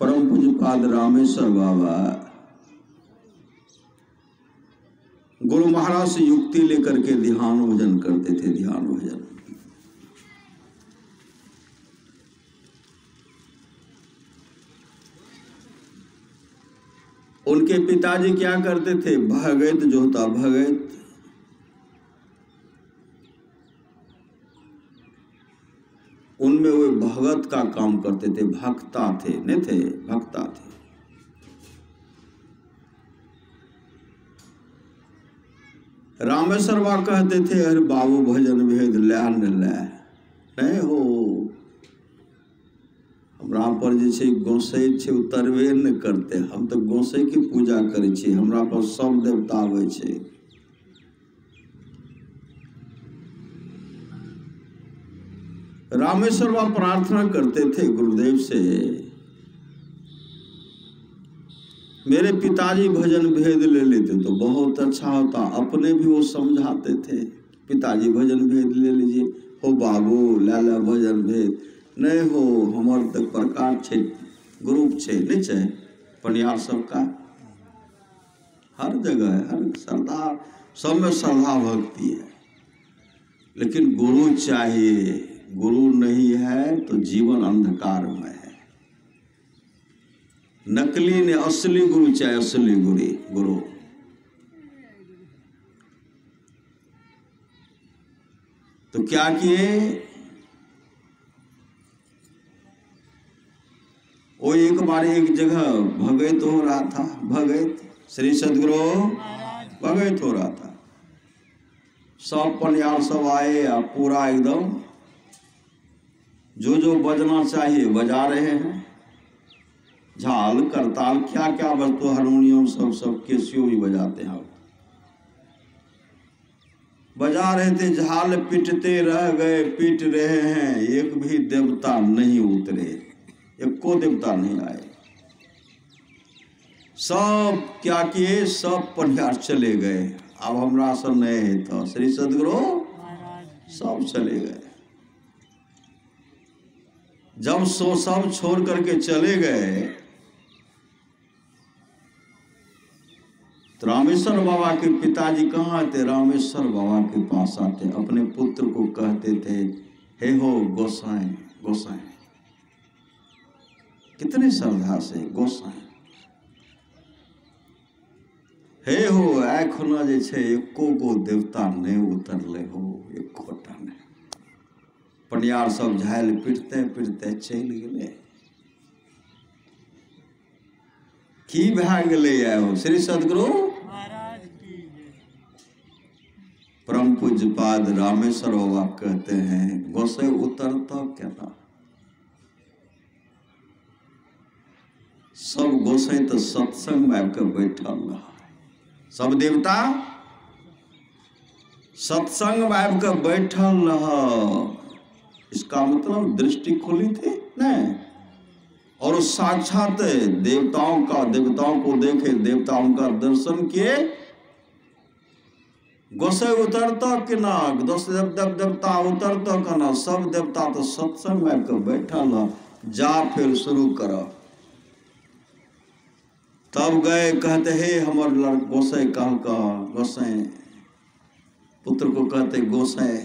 परम पूज्यपाद रामेश्वर बाबा गुरु महाराज से युक्ति लेकर के ध्यान भजन करते थे। ध्यान भजन उनके पिताजी क्या करते थे? भगत जो होता भगत, उनमें वे भगत का काम करते थे। भक्ता थे, नहीं थे, भक्ता थे। रामेश्वर बा कहते थे, अरे बाबू भजन भेद लै न लै नहीं हो, हमरा पर जे छै गोसाई छै उतरबे न करते। हम तो गोसाई की पूजा करे छी, हमरा पर सब देवता आवे छै। रामेश्वर बा प्रार्थना करते थे गुरुदेव से, मेरे पिताजी भजन भेद ले लेते तो बहुत अच्छा होता। अपने भी वो समझाते थे, पिताजी भजन भेद ले लीजिए। हो बाबू लै लै भजन भेद नहीं हो, हमार तक प्रकार छे, ग्रुप छे, नहीं छे पनियार सबका, हर जगह है, हर श्रद्धा, सब में श्रद्धा भक्ति है। लेकिन गुरु चाहिए, गुरु नहीं है तो जीवन अंधकार में है। नकली ने असली गुरु चाहिए, असली गुरु। तो क्या किए? वो एक बार एक जगह भगत हो रहा था, भगत श्री सदगुरु भगत हो रहा था। सब पनियार सब आए, आप पूरा एकदम जो बजना चाहिए बजा रहे हैं। झाल करताल क्या क्या बजतो, हारमोनियम सब कैसियो भी बजाते हैं, बजा रहे थे। झाल पीटते रह गए, पीट रहे हैं, एक भी देवता नहीं उतरे, एको देवता नहीं आए। सब क्या किए? सब पनियार चले गए। अब हमरा से नहीं है तो श्री सदगुरु सब चले गए। जब सब छोड़ करके चले गए तो रामेश्वर बाबा के पिताजी कहाँ थे? रामेश्वर बाबा के पास आते, अपने पुत्र को कहते थे, हे हो गोसाई, गोसाई। कितने श्रद्धा से गोसाई, हे हो एखनो जे छे एको गो देवता नहीं उतरले हो, एकोटा नहीं। पनियार सब झाल पीटते पीटते चल गए। की भै गेलै हो? श्री सदगुरु परम पूज्यपाद रामेश्वर बाबा कहते हैं, गोसाई उतरता केना? सब गोसाई तो सत्संग में आके बैठल रहा, सब देवता सत्संग में आके बैठल रहा। इसका मतलब दृष्टि खुली थी नहीं, और साक्षात देवताओं को देखे, देवताओं का दर्शन किए। गोसाई उतरता कि ना? देवता उतरता कि ना? सब देवता तो सत्संग में आके बैठल, जा फिर शुरू करो। तब गए, कहते हे हमर गोसाई कहलका, गोसाई पुत्र को कहते गोसाई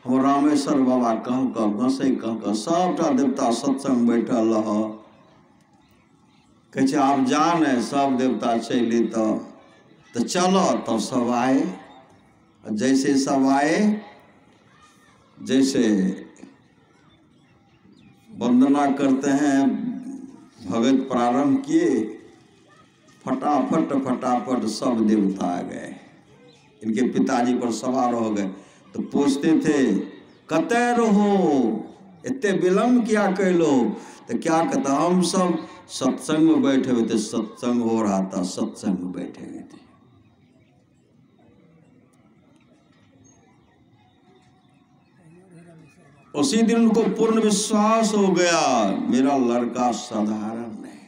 हम रामेश्वर बाबा कहलका, गोसाई कहलका, सबटा देवता सत्संग बैठल रह। कहे आप जा ने, सब देवता चले तो चलो। तब सब आए, जैसे सब आए, जैसे वंदना करते हैं भगत प्रारंभ किए, फटाफट सब देवता आ गए। इनके पिताजी पर सवार हो गए तो पूछते थे, कते रहो, इतने विलम्ब क्या कैलो? तो क्या कहता, हम सब सत्संग में बैठे हुए थे, सत्संग हो रहा था, सत्संग में बैठे हुए थे। उसी दिन उनको पूर्ण विश्वास हो गया, मेरा लड़का साधारण नहीं।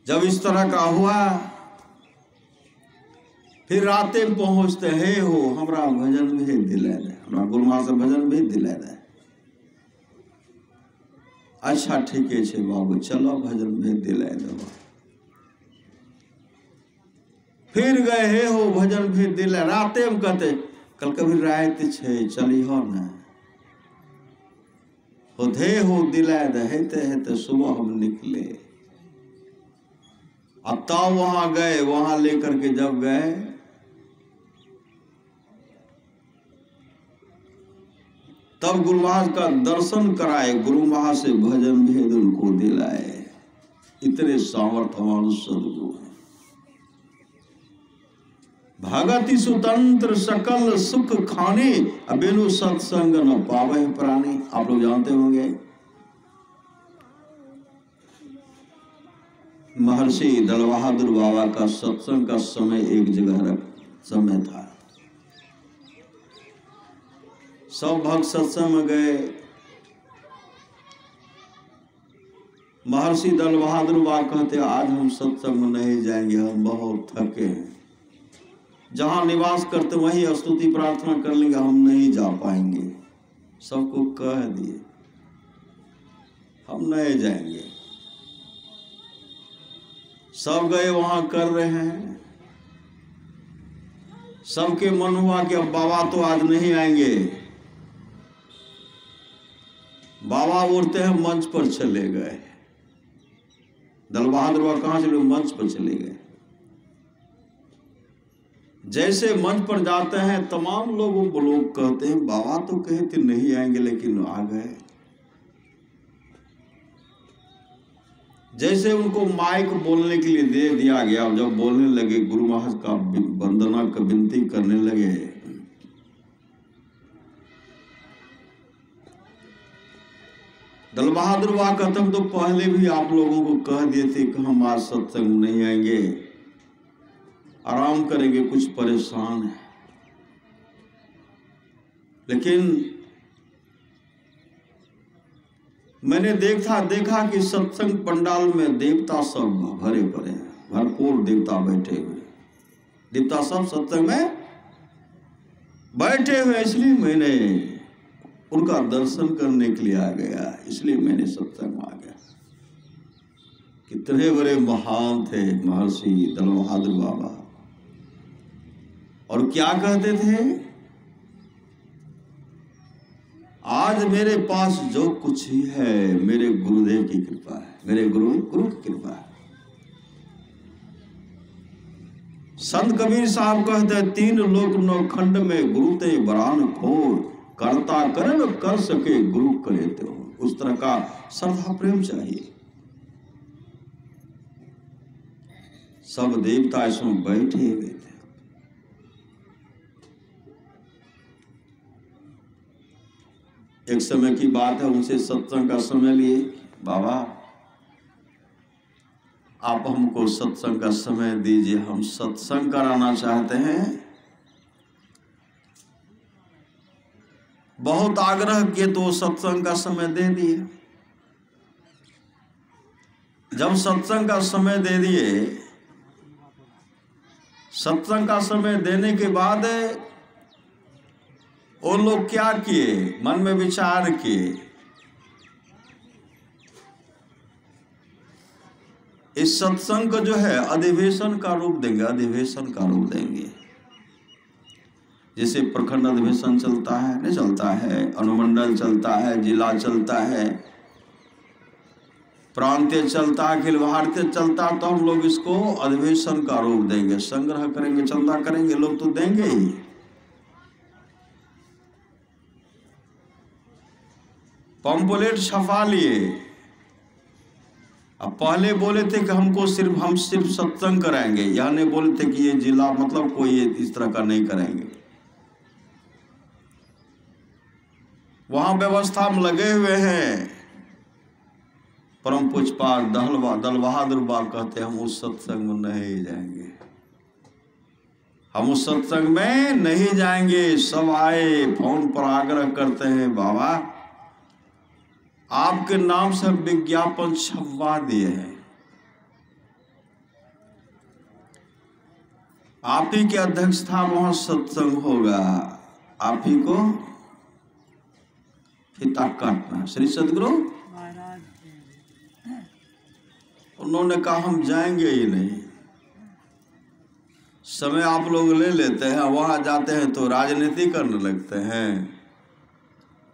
जब इस तरह का हुआ, फिर राते पहुंचते, हे हो हमरा भजन भेज दिला दे, हमरा गुरुमा से भजन भेज दिला दे। अच्छा ठीके छे बाबू, चलो भजन भेद दिलाय देबा। फिर गए हे हो भजन भेद दिलाय, राते में कहते कल कभी रात छे चली हो न, होधे हो दिलाय दे, हेते सुबह हम निकले। अब तब वहां गए, वहां लेकर के जब गए तब गुरु महाराज का दर्शन कराए, गुरु महाराज से भजन भेद उनको दिलाए। इतने सामर्थ्यवान सदगुरु हैं। भगति सुतंत्र सकल सुख खाने, अबेनु सत्संग न पावे प्राणी। आप लोग जानते होंगे महर्षि दल बहादुर बाबा का सत्संग का समय एक जगह समय था। सब भक्त सत्संग में गए। महर्षि दल बहादुर बाबा कहते आज हम सत्संग में नहीं जाएंगे, हम बहुत थके हैं। जहां निवास करते वहीं स्तुति प्रार्थना कर लेंगे, हम नहीं जा पाएंगे। सबको कह दिए हम नहीं जाएंगे। सब गए वहां कर रहे हैं। सबके मन हुआ कि अब बाबा तो आज नहीं आएंगे। बाबा उड़ते हैं मंच पर चले गए। दल बहादुर बाबा कहां चले? मंच पर चले गए। जैसे मंच पर जाते हैं तमाम लोग कहते हैं बाबा तो कहे थे नहीं आएंगे लेकिन आ गए। जैसे उनको माइक बोलने के लिए दे दिया गया, जब बोलने लगे गुरु महाराज का वंदना का विनती करने लगे। दल बहादुर बाबा कहते हम तो पहले भी आप लोगों को कह दिए थे कि हम आज सत्संग नहीं आएंगे, आराम करेंगे, कुछ परेशान है। लेकिन मैंने देखा कि सत्संग पंडाल में देवता सब भरे पड़े हैं, भरपूर देवता बैठे हुए। देवता सब सत्संग में बैठे हुए, इसलिए मैंने उनका दर्शन करने के लिए आ गया, इसलिए मैंने सत्संग में आ गया। कितने बड़े महान थे महर्षि दल बहादुर बाबा। और क्या कहते थे? आज मेरे पास जो कुछ ही है मेरे गुरुदेव की कृपा है, मेरे गुरु की कृपा है। संत कबीर साहब कहते हैं तीन लोक नौ खंड में गुरु ते बरान खोर, करता करन कर सके गुरु करे तो। उस तरह का श्रद्धा प्रेम चाहिए। सब देवता इसमें बैठे हुए थे। एक समय की बात है, उनसे सत्संग का समय लिए, बाबा आप हमको सत्संग का समय दीजिए, हम सत्संग कराना चाहते हैं। बहुत आग्रह किए तो सत्संग का समय दे दिए। जब सत्संग का समय दे दिए, सत्संग का समय देने के बाद वो लोग क्या किए, मन में विचार किए इस सत्संग को जो है अधिवेशन का रूप देंगे, अधिवेशन का रूप देंगे। जैसे प्रखंड अधिवेशन चलता है, नहीं चलता है, अनुमंडल चलता है, जिला चलता है, प्रांतीय चलता है, अखिल भारतीय चलता है, तो हम लोग इसको अधिवेशन का रूप देंगे। संग्रह करेंगे, चंदा करेंगे, लोग तो देंगे ही। पंपलेट छपा लिए। अब पहले बोले थे कि हम सिर्फ सत्संग कराएंगे, या नहीं बोले थे कि ये जिला मतलब कोई इस तरह का नहीं करेंगे। वहां व्यवस्था में लगे हुए हैं। परम पूज्यपाद दल बहादुर बाबा कहते हम उस सत्संग में नहीं जाएंगे, हम उस सत्संग में नहीं जाएंगे। सब आए, फोन पर आग्रह करते हैं, बाबा आपके नाम से विज्ञापन छपवा दिए हैं, आप ही के अध्यक्षता वहां सत्संग होगा, आप ही को फीता काटना। श्री सदगुरु महाराज उन्होंने कहा हम जाएंगे ही नहीं, समय आप लोग ले लेते हैं, वहाँ जाते हैं तो राजनीति करने लगते हैं,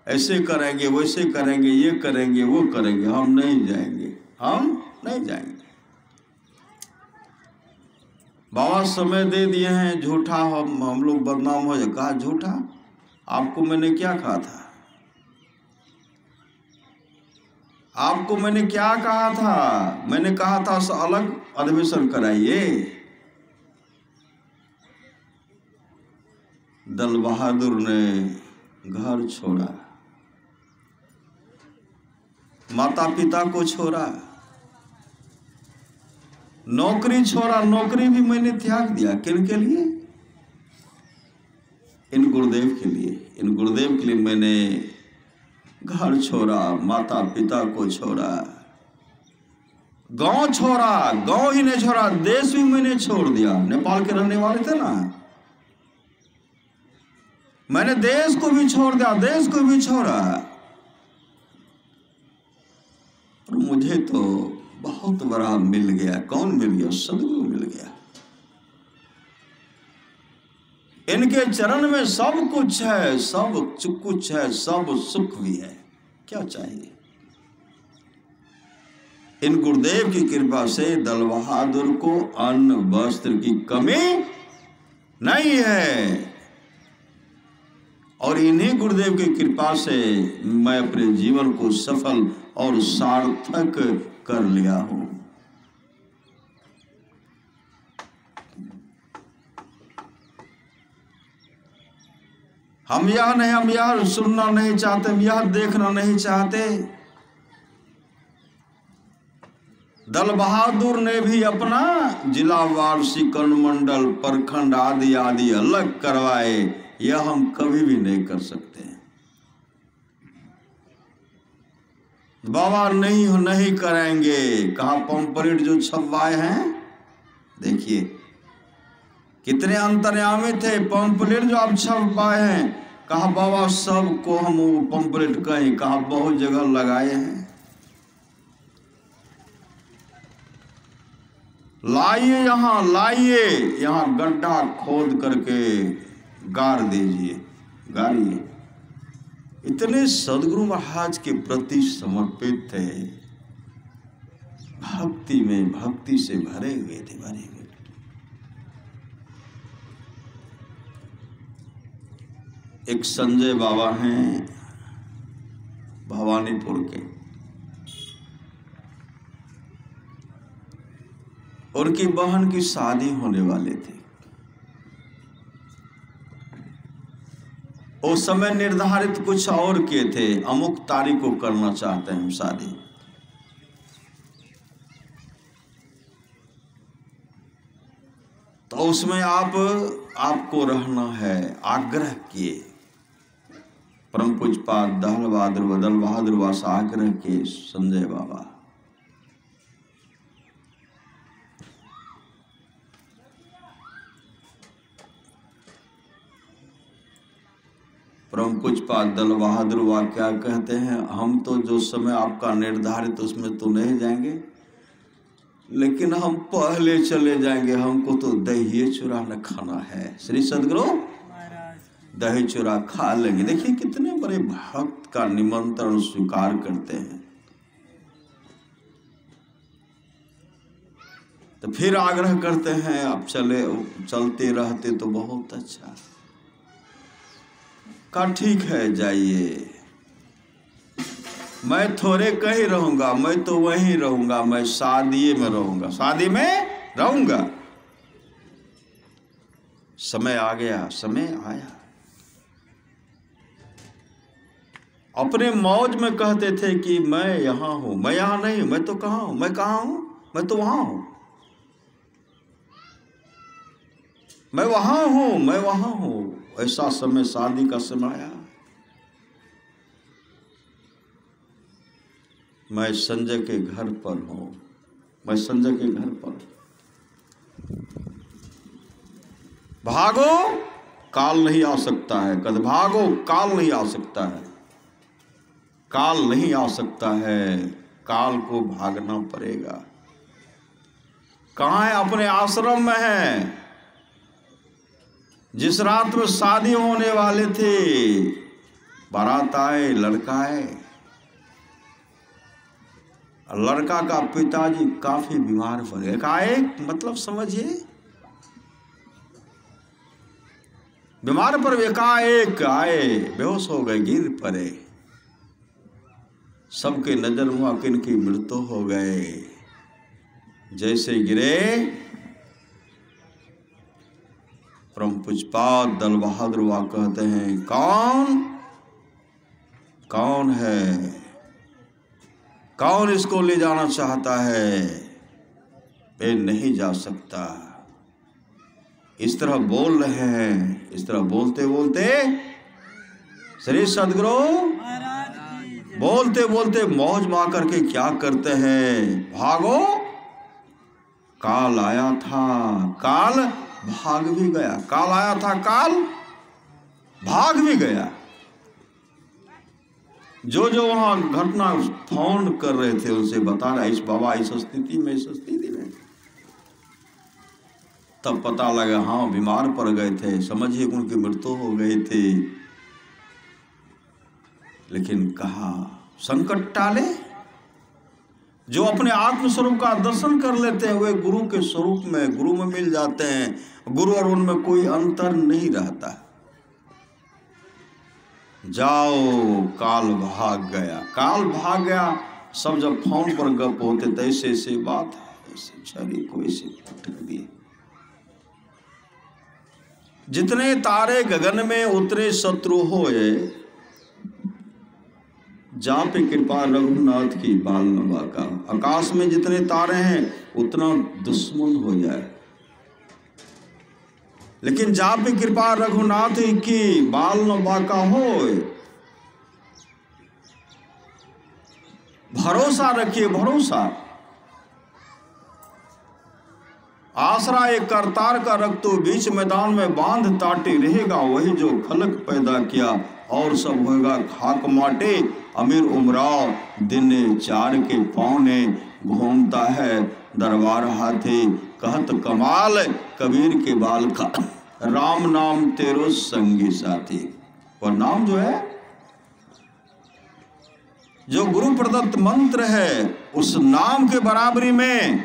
ऐसे करेंगे वैसे करेंगे, ये करेंगे वो करेंगे, हम नहीं जाएंगे, हम नहीं जाएंगे। बाबा समय दे दिए हैं, झूठा हम लोग बदनाम हो जाए। कहा झूठा? आपको मैंने क्या कहा था? आपको मैंने क्या कहा था? मैंने कहा था अलग अधिवेशन कराइए। दल बहादुर ने घर छोड़ा, माता पिता को छोड़ा, नौकरी छोड़ा, नौकरी भी मैंने त्याग दिया। किन के लिए? इन गुरुदेव के लिए। इन गुरुदेव के लिए मैंने घर छोड़ा, माता पिता को छोड़ा, गांव छोड़ा, गांव ही नहीं छोड़ा, देश भी मैंने छोड़ दिया। नेपाल के रहने वाले थे ना, मैंने देश को भी छोड़ दिया, देश को भी छोड़ा। और मुझे तो बहुत बड़ा मिल गया। कौन मिल गया? सदगुरु मिल गया। इनके चरण में सब कुछ है, सब कुछ है, सब सुख भी है। क्या चाहिए? इन गुरुदेव की कृपा से दल बहादुर को अन्न वस्त्र की कमी नहीं है, और इन्हीं गुरुदेव की कृपा से मैं अपने जीवन को सफल और सार्थक कर लिया हूं। हम यह सुनना नहीं चाहते, हम यह देखना नहीं चाहते। दल बहादुर ने भी अपना जिला वार्षिक मंडल प्रखंड आदि आदि अलग करवाए। यह हम कभी भी नहीं कर सकते। बाबा नहीं करेंगे। कहा पंपलेट जो छपवाए हैं, देखिए कितने अंतर्यामी थे। पंपलेट जो आप छपवाए हैं, कहा बाबा सबको हम वो पंपलेट कहीं, कहा बहुत जगह लगाए हैं। लाइए यहाँ गड्ढा खोद करके गाड़ दीजिए, गाड़िए। इतने सदगुरु महाराज के प्रति समर्पित थे, भक्ति में भक्ति से भरे हुए थे, भरे हुए। एक संजय बाबा हैं भवानीपुर के, उनकी बहन की शादी होने वाले थे। उस समय निर्धारित कुछ और किए थे, अमुक तारीख को करना चाहते हैं हम शादी। तो उसमें आपको रहना है, आग्रह किए। परम पूज्यपाद दल बहादुर वास आग्रह किए संजय बाबा। परम पूज्यपाद दल बहादुर वाह क्या कहते हैं, हम तो जो समय आपका निर्धारित उसमें तो नहीं जाएंगे, लेकिन हम पहले चले जाएंगे। हमको तो दही चूरा न खाना है। श्री सदगुरु दही चूरा खा लेंगे। देखिए कितने बड़े भक्त का निमंत्रण स्वीकार करते हैं। तो फिर आग्रह करते हैं, आप चलते रहते तो बहुत अच्छा। का ठीक है जाइए, मैं थोड़े कहीं रहूंगा, मैं तो वहीं रहूंगा, मैं शादी में रहूंगा, शादी में रहूंगा। समय आ गया, समय आया। अपने मौज में कहते थे कि मैं यहां हूं, मैं यहां नहीं, मैं तो कहां हूं, मैं कहां हूं, मैं तो वहां हूं, मैं वहां हूं, मैं वहां हूं। ऐसा समय शादी का समय आया। मैं संजय के घर पर हूं, मैं संजय के घर पर। भागो काल नहीं आ सकता है, कद भागो काल नहीं आ सकता है, काल नहीं आ सकता है, काल को भागना पड़ेगा। कहाँ है? अपने आश्रम में है। जिस रात में शादी होने वाले थे, बारात आए, लड़का है, लड़का का पिताजी काफी बीमार पड़ गए। एकाएक, मतलब समझिए, बीमार पर एकाएक आए, बेहोश हो गए, गिर पड़े। सबके नजर हुआ कि इनकी मृत्यु हो गए। जैसे गिरे, परम पूज्यपाद दल बहादुर वा कहते हैं, कौन है? कौन इसको ले जाना चाहता है? वे नहीं जा सकता। इस तरह बोल रहे हैं। इस तरह बोलते बोलते श्री सदगुरु बोलते बोलते मौज मा करके क्या करते हैं? भागो, काल आया था, काल भाग भी गया। काल आया था, काल भाग भी गया। जो वहां घटना फोन कर रहे थे उनसे बता रहा, इस बाबा इस स्थिति में, इस स्थिति में। तब पता लगा, हाँ बीमार पड़ गए थे, समझिए उनकी मृत्यु हो गई थी। लेकिन कहा संकट टाले। जो अपने आत्म स्वरूप का दर्शन कर लेते हैं वे गुरु के स्वरूप में, गुरु में मिल जाते हैं। गुरु और उनमें कोई अंतर नहीं रहता। जाओ, काल भाग गया, काल भाग गया। सब जब फोन पर गप होते तो ऐसे बात है, ऐसे शरीर को ऐसे पटक दिए। जितने तारे गगन में उतरे शत्रु होए, जा पे कृपा रघुनाथ की बाल नवा का। आकाश में जितने तारे हैं उतना दुश्मन हो जाए, लेकिन जा पे कृपा रघुनाथ की बाल नवा का होए। भरोसा रखिए, भरोसा। आसरा एक करतार का रख तो बीच मैदान में बांध ताटे रहेगा वही जो खलक पैदा किया, और सब होगा खाक माटे। अमीर उमराव दिन चार के पौने घूमता है दरबार हाथी। कहत कमाल कबीर के बाल का, राम नाम तेरो संगी साथी। और नाम जो है, जो गुरु प्रदत्त मंत्र है, उस नाम के बराबरी में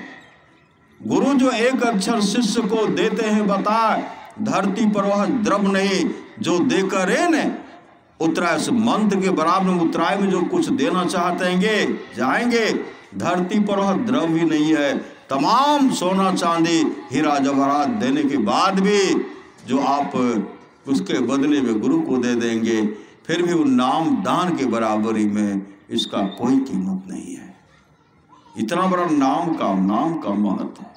गुरु जो एक अक्षर शिष्य को देते हैं बता, धरती पर वह द्रव नहीं जो देकर न उतराय। उस मंत्र के बराबर में उतराय में जो कुछ देना चाहते हैं जाएंगे, धरती पर वह द्रव भी नहीं है। तमाम सोना चांदी हीरा जवाहरात देने के बाद भी जो आप उसके बदले में गुरु को दे देंगे, फिर भी उन नाम दान के बराबरी में इसका कोई कीमत नहीं है। इतना बड़ा नाम का महत्व है।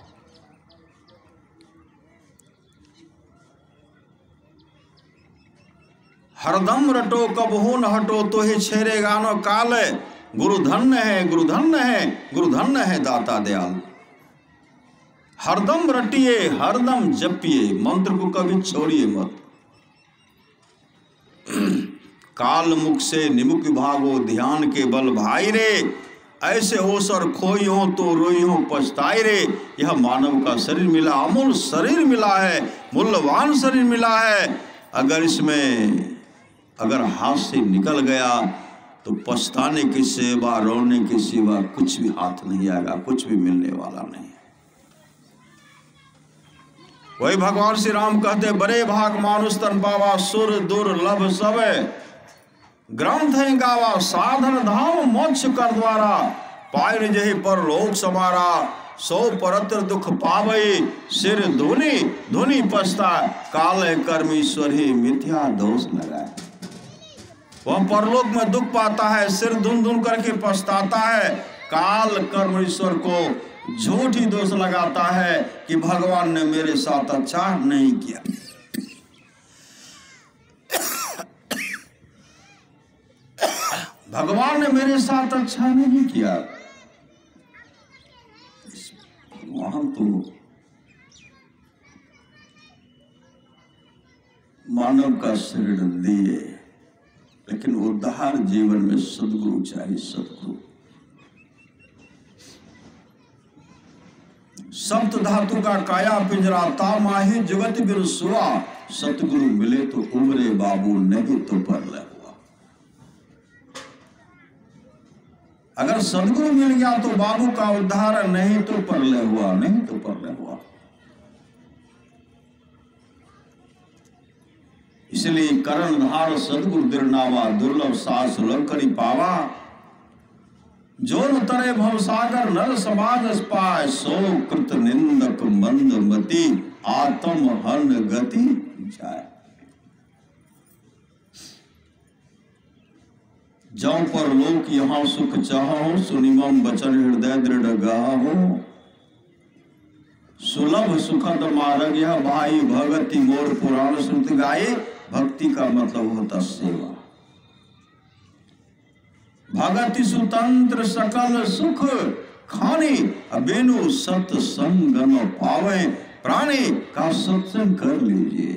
हरदम रटो कबहू न हटो तो ही छेरेगा न काल। गुरु धन्य है, गुरु धन्य है, गुरु धन्य है दाता दयाल। हरदम रटिए, हरदम जपिए, मंत्र को कभी छोड़िए मत। काल मुख से निमुख भागो ध्यान के बल भाई रे। ऐसे ओसर खोई हो तो रोई हो पछताई रे। यह मानव का शरीर मिला, अमूल शरीर मिला है, मूल्यवान शरीर मिला है। अगर इसमें हाथ से निकल गया तो पछताने की सेवा, रोने की सेवा कुछ भी हाथ नहीं आएगा, कुछ भी मिलने वाला नहीं। वही भगवान श्री राम कहते, बड़े भाग मानुष तन पावा, सुर दुर्लभ सब ग्रंथ है गावा। साधन धाम मोक्ष कर द्वारा, पाय जही पर लोक समारा। सो परत्र दुख पावई, सिर धुनि धुनि पछता। काल है कर्मेश्वर ही मिथ्या दोष लगाए। वह परलोक में दुख पाता है, सिर धुन धुन करके पछताता है। काल कर्मेश्वर को झूठ ही दोष लगाता है कि भगवान ने मेरे साथ अच्छा नहीं किया। भगवान ने मेरे साथ अच्छा नहीं किया। वहां तो मानव का शरीर लिए, लेकिन उद्धार जीवन में सदगुरु चाहिए। सप्त धातु का काया पिंजरा ता माही जगत बिर सुआ। सतगुरु मिले तो उमरे बाबू, नहीं तो परले हुआ। अगर सदगुरु मिल गया तो बाबू का उद्धार, नहीं तो परले हुआ, नहीं तो परले हुआ। इसलिए करण धार सदगुरु दिरनावा, दुर्लभ सास सुलभ करी पावा। जोन तरे भव सागर नर समाज पाय, सो कृत निंदक मंद मति, आत्म हन गति जाय। जौ पर लोक यहाँ सुख चाहो, सुनिमम बचन हृदय दृढ़ गाहो। सुलभ सुखद मार्ग यह भाई, भगति मोर पुराण श्रुति गाये। भक्ति का मतलब होता सेवा। भगति सुतंत्र सकल सुख खाने, बेनु सत्संग न पावे प्राणी। का सत्संग कर लीजिए।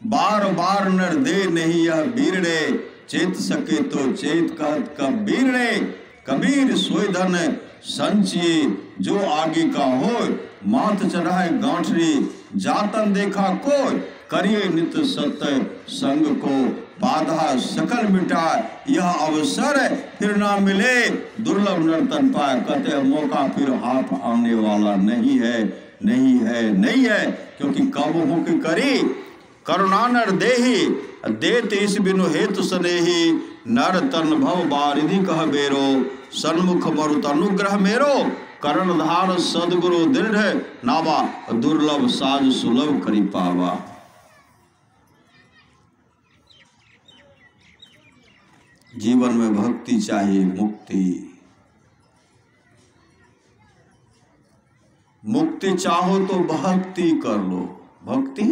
बार बार नर दे नहीं यह बीरड़े, चेत सके तो चेत कहत कबीर ने। कबीर सोई धन संचिए, जो आगे का हो। मात चढ़ाए गांठरी, जातन देखा कोई। करिए नित सत्य संग को, बाधा सकल मिटाए। यह अवसर फिर ना मिले, दुर्लभ नर्तन पाए। कहते मौका फिर हाथ आने वाला नहीं है, नहीं है, नहीं है। क्योंकि कब हो कि करी करुणा नर देही, देत इस बिनु हेतु स्नेही। नर तन भव बारिधि कह बेरो, सन्मुख मरुत अनुग्रह मेरो। करणधार सदगुरु दृढ़ नावा, दुर्लभ साज सुलभ करी पावा। जीवन में भक्ति चाहिए, मुक्ति। मुक्ति चाहो तो भक्ति कर लो, भक्ति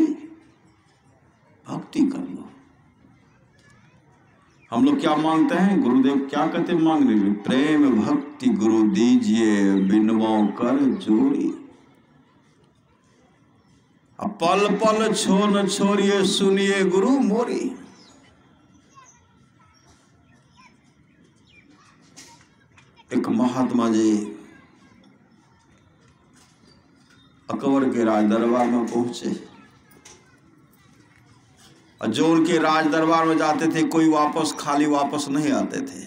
कर लो। हम लोग क्या मांगते हैं? गुरुदेव क्या कहते मांगने में? प्रेम भक्ति गुरु दीजिए, बिनवों कर जोड़ी। अब पल पल छो न छोड़िए, सुनिए गुरु मोरी। एक महात्मा जी अकबर के राज दरबार में पहुंचे, और जो उनके राज दरबार में जाते थे कोई वापस खाली वापस नहीं आते थे।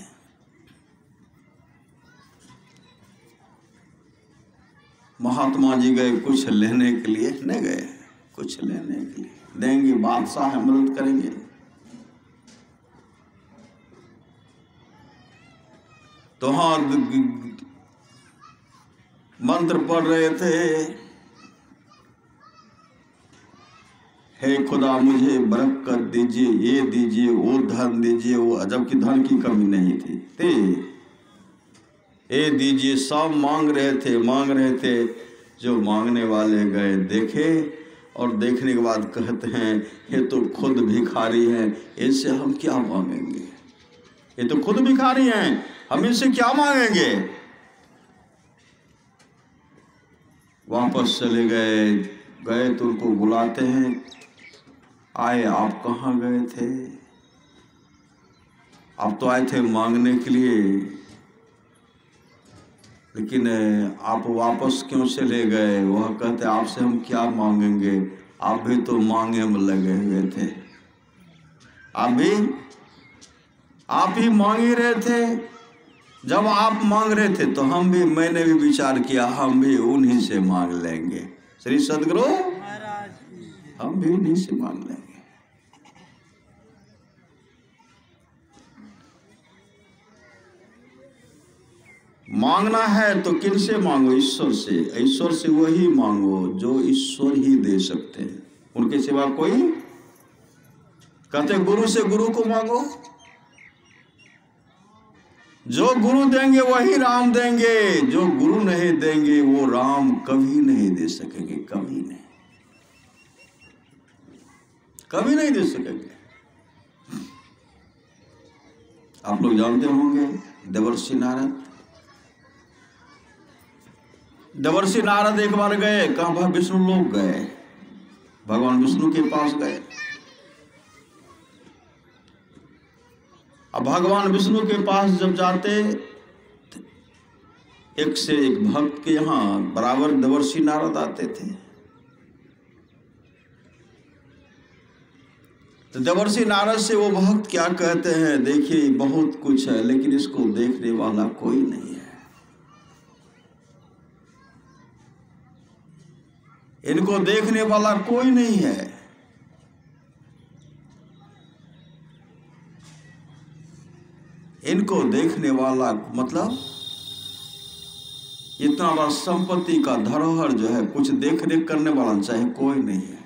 महात्मा जी गए कुछ लेने के लिए, नहीं गए कुछ लेने के लिए। देंगे, बादशाह है, मदद करेंगे। तो हाँ मंत्र पढ़ रहे थे, हे खुदा मुझे बरकत दीजिए, ये दीजिए, वो धन दीजिए, वो जबकि धन की कमी नहीं थी। ये दीजिए, सब मांग रहे थे। जो मांगने वाले गए देखे, और देखने के बाद कहते हैं ये तो खुद भिखारी हैं, इनसे हम क्या मांगेंगे? ये तो खुद भिखारी हैं, हम इनसे क्या मांगेंगे? वापस चले गए तो उनको बुलाते हैं, आए आप कहाँ गए थे? आप तो आए थे मांगने के लिए, लेकिन आप वापस क्यों चले गए? वह कहते आपसे हम क्या मांगेंगे, आप भी तो मांगे में लगे हुए थे। आप ही मांग ही रहे थे। जब आप मांग रहे थे तो मैंने भी विचार किया, हम भी उन्हीं से मांग लेंगे। श्री सदगुरु हम भी उन्हीं से मांग लेंगे। मांगना है तो किन से मांगो? ईश्वर से। ईश्वर से वही मांगो जो ईश्वर ही दे सकते हैं, उनके सिवा कोई। कहते गुरु से गुरु को मांगो, जो गुरु देंगे वही राम देंगे, जो गुरु नहीं देंगे वो राम कभी नहीं दे सकेंगे, कभी नहीं दे सकेंगे। आप लोग जानते होंगे देवर्षि नारद एक बार गए, कहाँ? विष्णु लोग गए, भगवान विष्णु के पास गए। अब भगवान विष्णु के पास जब जाते, एक से एक भक्त के यहाँ बराबर देवर्षि नारद आते थे। तो देवर्षि नारद से वो भक्त क्या कहते हैं, देखिए बहुत कुछ है लेकिन इसको देखने वाला कोई नहीं है, इनको देखने वाला कोई नहीं है। इनको देखने वाला मतलब इतना बड़ा संपत्ति का धरोहर जो है, कुछ देख रेख करने वाला चाहे कोई नहीं है।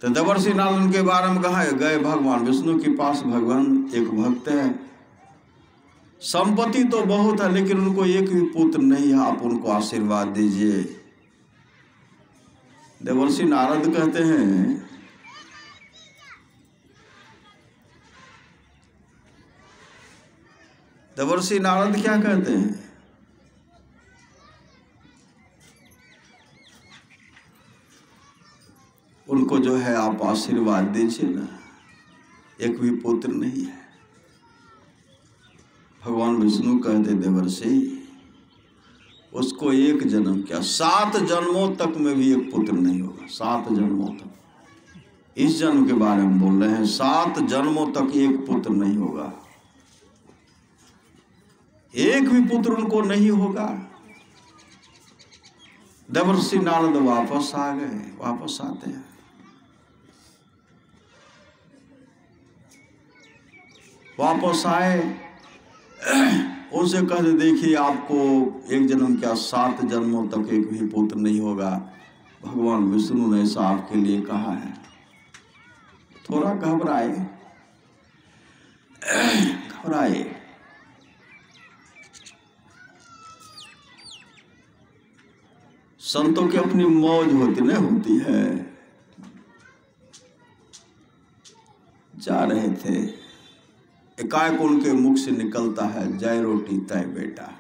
तो देवर्षि नारद के बारे में कहा गए भगवान विष्णु के पास। भगवान एक भक्त है, संपत्ति तो बहुत है लेकिन उनको एक भी पुत्र नहीं है, आप उनको आशीर्वाद दीजिए। देवर्षि नारद कहते हैं देवर्षि नारद क्या कहते हैं, उनको जो है आप आशीर्वाद दीजिए ना, एक भी पुत्र नहीं है। भगवान विष्णु कहते देवर्षि उसको एक जन्म क्या 7 जन्मों तक में भी एक पुत्र नहीं होगा। 7 जन्मों तक, इस जन्म के बारे में बोल रहे हैं, 7 जन्मों तक एक पुत्र नहीं होगा, एक भी पुत्र उनको नहीं होगा। देवर्षि नारद वापस आ गए। वापस आते हैं, वापस आए, उनसे कहते देखिए आपको एक जन्म क्या 7 जन्मों तक एक भी पुत्र नहीं होगा। भगवान विष्णु ने ऐसा आपके लिए कहा है। थोड़ा घबराए, घबराए। संतों की अपनी मौज होती नहीं होती है। जा रहे थे, एकाएक उनके मुख से निकलता है जय रोटी तय बेटा,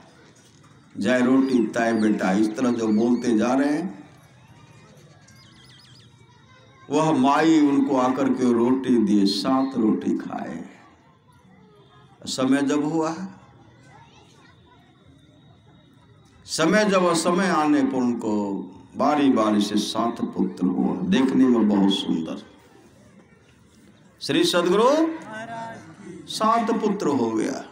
जय रोटी तय बेटा। इस तरह जो बोलते जा रहे हैं, वह माई उनको आकर के रोटी दिए, 7 रोटी खाए। समय जब हुआ, समय जब समय आने पर उनको बारी बारी से 7 पुत्र हुआ। देखने में बहुत सुंदर। श्री सद्गुरु 7 पुत्र हो गया।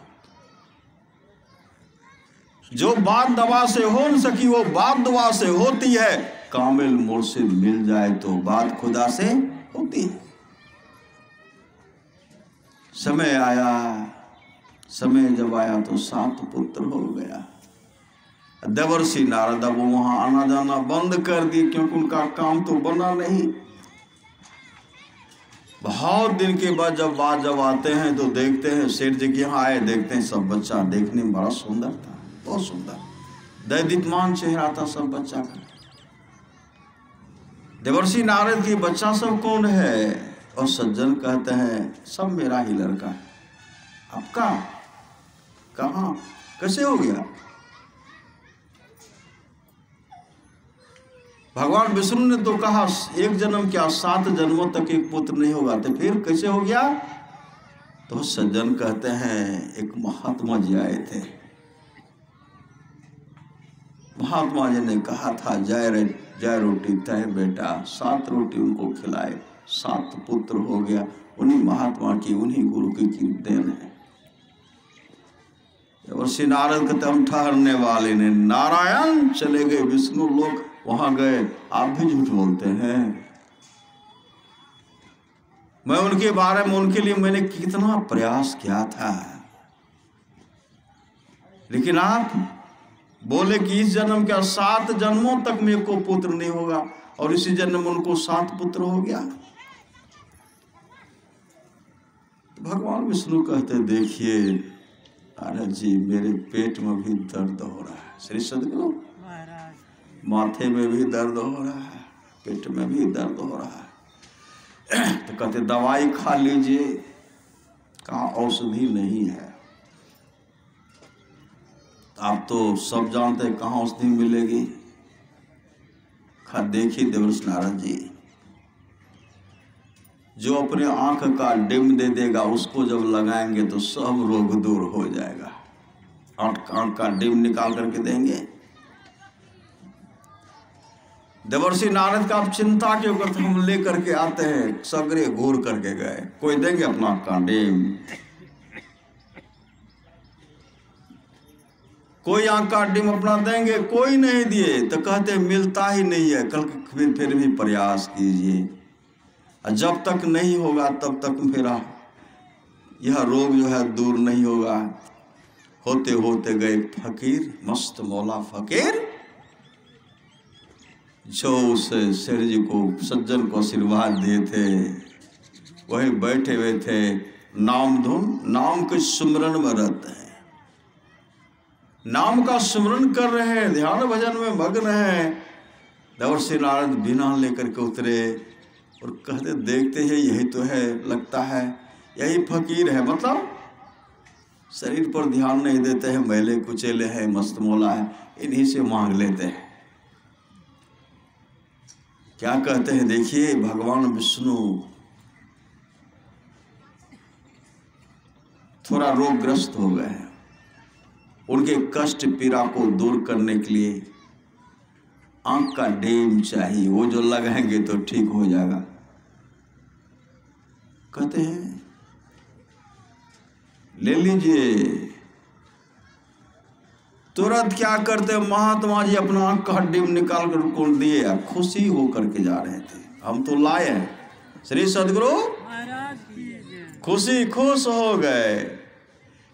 जो बात दवा से हो न सकी वो बात दुआ से होती है। कामिल मुर्शिद मिल जाए तो बात खुदा से होती है। समय आया, समय जब आया तो 7 पुत्र हो गया। देवर्षि नारद अब वहां आना जाना बंद कर दिए क्योंकि उनका काम तो बना नहीं। बहुत दिन के बाद जब आते हैं तो देखते हैं सेठ जी के यहाँ आए, देखते हैं सब बच्चा देखने में बड़ा सुंदर था, बहुत सुंदर दैदीप्यमान चेहरा था सब बच्चा का। देवर्षि नारद की बच्चा सब कौन है? और सज्जन कहते हैं सब मेरा ही लड़का है। आपका? कहाँ, कैसे हो गया? भगवान विष्णु ने तो कहा एक जन्म क्या 7 जन्मों तक एक पुत्र नहीं होगा, तो फिर कैसे हो गया? तो सज्जन कहते हैं एक महात्मा जी आए थे। महात्मा जी ने कहा था जय रोटी तय बेटा, 7 रोटी उनको खिलाए, 7 पुत्र हो गया। उन्हीं महात्मा की, उन्हीं गुरु की देन है। और श्री नारद कहते हम ठहरने वाले ने, नारायण चले गए, विष्णु लोग वहां गए। आप भी झूठ बोलते हैं। मैं उनके बारे में, उनके लिए मैंने कितना प्रयास किया था, लेकिन आप बोले कि इस जन्म क्या 7 जन्मों तक मेरे को पुत्र नहीं होगा, और इसी जन्म में उनको 7 पुत्र हो गया। भगवान विष्णु कहते देखिए नारद जी मेरे पेट में भी दर्द हो रहा है। श्री सद्गुरु माथे में भी दर्द हो रहा है, पेट में भी दर्द हो रहा है। तो कहते दवाई खा लीजिए। कहाँ औषधि नहीं है। आप तो सब जानते हैं कहाँ औषधि मिलेगी। देखिए देवर्षि नारद जी, जो अपने आंख का डिम दे देगा उसको जब लगाएंगे तो सब रोग दूर हो जाएगा। आंख का डिम निकाल करके देंगे। देवर्षि नारद का आप चिंता क्यों करते, हम ले करके आते हैं, सगरे घूर करके गए, कोई देंगे अपना आंख का डिम? कोई आंख का डिम अपना देंगे? कोई नहीं दिए। तो कहते मिलता ही नहीं है, कल फिर भी प्रयास कीजिए, जब तक नहीं होगा तब तक मेरा यह रोग जो है दूर नहीं होगा। होते होते गए फकीर, मस्त मौला फकीर, जो उस शेर जी को, सज्जन को आशीर्वाद दिए थे, वही बैठे हुए थे, नाम धुन, नाम के सुमरन में रहते हैं, नाम का सुमरन कर रहे हैं, ध्यान भजन में मग्न हैं। देवर्षि नारद बिना लेकर के उतरे और कहते देखते हैं यही तो है, लगता है यही फकीर है। मतलब शरीर पर ध्यान नहीं देते हैं, मैले कुचेले हैं, मस्त मौला है, इन्हीं से मांग लेते हैं। क्या कहते हैं देखिए, भगवान विष्णु थोड़ा रोगग्रस्त हो गए हैं, उनके कष्ट पीड़ा को दूर करने के लिए आंख का डेम चाहिए, वो जो लगाएंगे तो ठीक हो जाएगा। कहते हैं ले लीजिए। तुरंत क्या करते महात्मा जी, अपना आंख का डिम निकाल कर उनको दिए, खुशी होकर के जा रहे थे। हम तो लाए हैं श्री सदगुरु खुश हो गए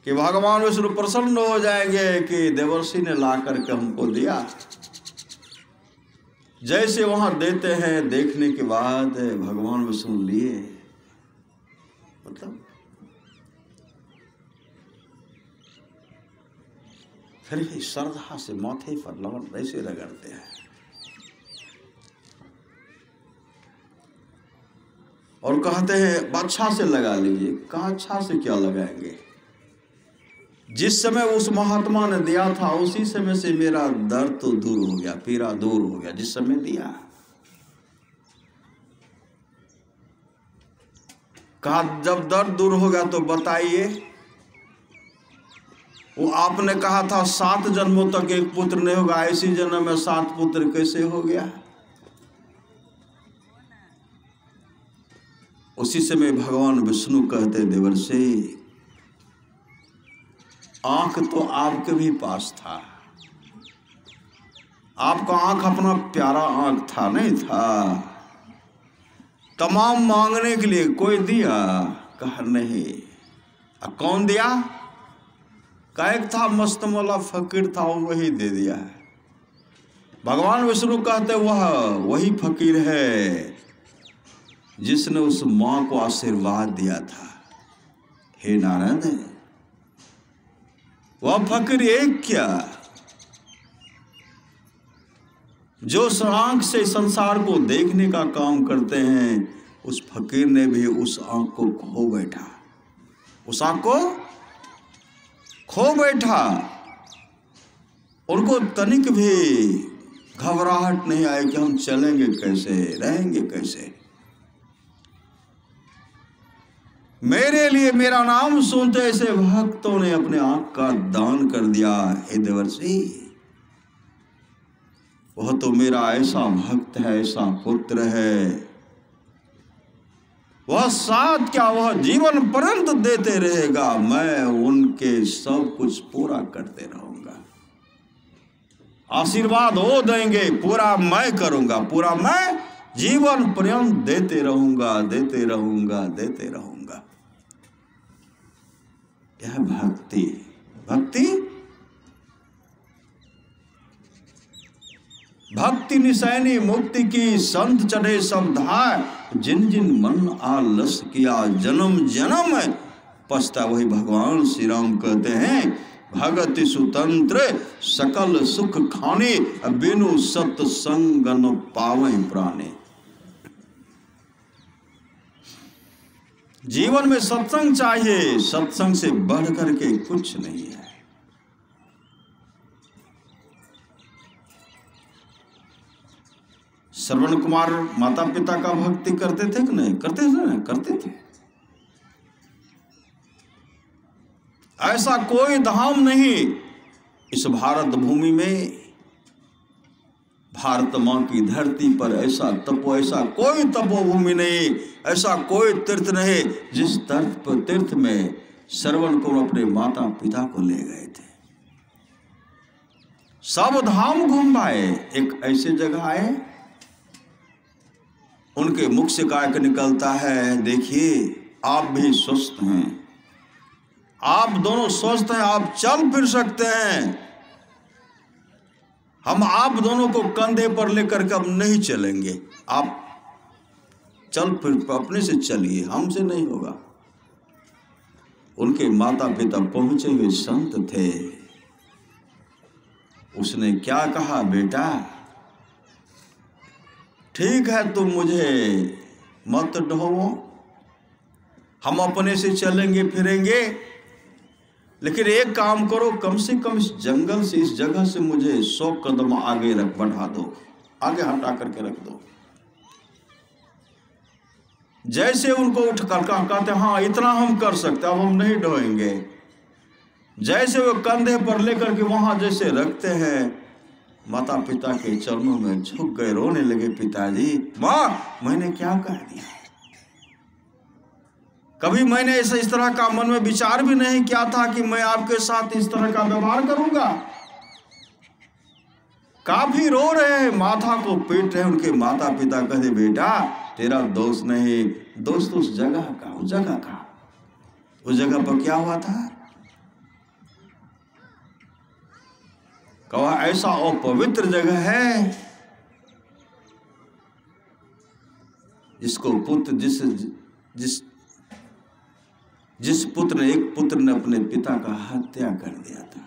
कि भगवान विष्णु प्रसन्न हो जाएंगे कि देवर्षि ने ला करके हमको दिया। जैसे वहां देते हैं, देखने के बाद भगवान विष्णु लिए, मतलब फिर भी श्रद्धा से माथे पर लवन ऐसे रगड़ते हैं और कहते हैं अच्छा से लगा लीजिए। कहा अच्छा से क्या लगाएंगे, जिस समय उस महात्मा ने दिया था उसी समय से मेरा दर्द तो दूर हो गया, पीड़ा दूर हो गया, जिस समय दिया। कहा जब दर्द दूर हो गया तो बताइए। वो आपने कहा था 7 जन्मों तक एक पुत्र नहीं होगा, इसी जन्म में 7 पुत्र कैसे हो गया? उसी समय भगवान विष्णु कहते देवर्षि, आंख तो आपके भी पास था, आपका आंख अपना प्यारा आंख था, नहीं था? तमाम मांगने के लिए कोई दिया? कहा नहीं। कौन दिया? एक था मस्त मौला फकीर था, वही दे दिया है। भगवान विष्णु कहते वही फकीर है जिसने उस मां को आशीर्वाद दिया था। हे नारद, वह फकीर एक क्या, जो आंख से संसार को देखने का काम करते हैं, उस फकीर ने भी उस आंख को खो बैठा, उस आंख को खो बैठा। उनको तनिक भी घबराहट नहीं आई कि हम चलेंगे कैसे, रहेंगे कैसे। मेरे लिए मेरा नाम सुनते ऐसे भक्तों ने अपने आंख का दान कर दिया। हे देवर्षि, वह तो मेरा ऐसा भक्त है, ऐसा पुत्र है, वह साथ क्या, वह जीवन पर्यंत देते रहेगा, मैं उनके सब कुछ पूरा करते रहूंगा। आशीर्वाद वो देंगे, पूरा मैं करूंगा, पूरा मैं जीवन पर्यंत देते रहूंगा, देते रहूंगा, देते रहूंगा। यह भक्ति, भक्ति भक्ति निशानी मुक्ति की, संत चढ़े सब धाय, जिन जिन मन आलस किया, जन्म जन्म पछता। वही भगवान श्री राम कहते हैं, भगति सुतंत्र सकल सुख खाने, बिनु सत्संग न पावे प्राणे। जीवन में सत्संग चाहिए, सत्संग से बढ़ करके कुछ नहीं है। श्रवण कुमार माता पिता का भक्ति करते थे कि नहीं? करते थे ना? करते थे। ऐसा कोई धाम नहीं इस भारत भूमि में, भारत माँ की धरती पर ऐसा कोई तपोभूमि नहीं, ऐसा कोई तीर्थ नहीं जिस तीर्थ में श्रवण को अपने माता पिता को ले गए थे। सब धाम घूम आए, एक ऐसी जगह आए, उनके मुख से कायक निकलता है, देखिए आप भी स्वस्थ हैं, आप दोनों स्वस्थ हैं, आप चल फिर सकते हैं। हम आप दोनों को कंधे पर लेकर के अब नहीं चलेंगे, आप चल फिर अपने से चलिए, हमसे नहीं होगा। उनके माता पिता पहुंचे हुए संत थे। उसने क्या कहा, बेटा ठीक है तुम मुझे मत ढोवो, हम अपने से चलेंगे फिरेंगे, लेकिन एक काम करो, कम से कम इस जंगल से, इस जगह से मुझे 100 कदम आगे बढ़ा दो, आगे हटा करके रख दो। जैसे उनको उठ कर कहते हाँ इतना हम कर सकते, अब हम नहीं ढोएंगे, जैसे वो कंधे पर लेकर के वहां जैसे रखते हैं, माता पिता के चरणों में झुक गए, रोने लगे। पिताजी, माँ मैंने क्या कह दिया, कभी मैंने इस तरह का मन में विचार भी नहीं किया था कि मैं आपके साथ इस तरह का व्यवहार करूंगा। काफी रो रहे हैं, माथा को पीट रहे हैं। उनके माता पिता कहते बेटा तेरा दोस्त नहीं, दोस्त उस जगह का, उस जगह का, उस जगह पर क्या हुआ था, कहा ऐसा अपवित्र जगह है जिसको पुत्र जिस पुत्र ने, एक पुत्र ने अपने पिता का हत्या कर दिया था,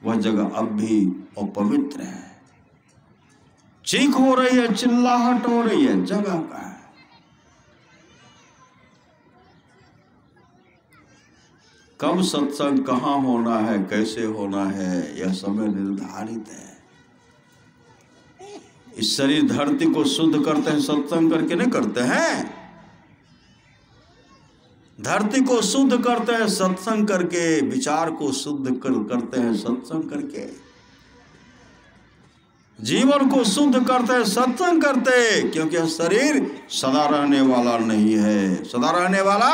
वह जगह अब भी अपवित्र है। चीख हो रही है, चिल्लाहट हो रही है, जगह का है। कब सत्संग कहाँ होना है, कैसे होना है, यह समय निर्धारित है। इस शरीर धरती को शुद्ध करते हैं सत्संग करके नहीं करते हैं, धरती को शुद्ध करते हैं सत्संग करके, विचार को शुद्ध करते हैं सत्संग करके, जीवन को शुद्ध करते हैं सत्संग करते, क्योंकि यह शरीर सदा रहने वाला नहीं है, सदा रहने वाला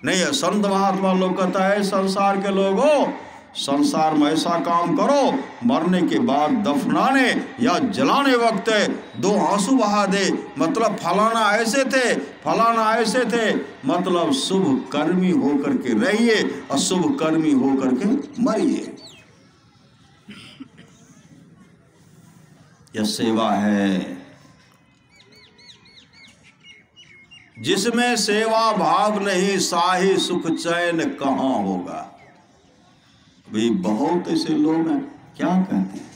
नहीं है। संत महात्मा लोग कहता है संसार के लोगों, संसार में ऐसा काम करो, मरने के बाद दफनाने या जलाने वक्त 2 आंसू बहा दे, मतलब फलाना ऐसे थे, फलाना ऐसे थे, मतलब शुभ कर्मी होकर के रहिए, अशुभ कर्मी होकर के मरिए। यह सेवा है। जिसमें सेवा भाव नहीं, साही सुख चैन कहाँ होगा। भाई बहुत ऐसे लोग हैं, क्या कहते हैं,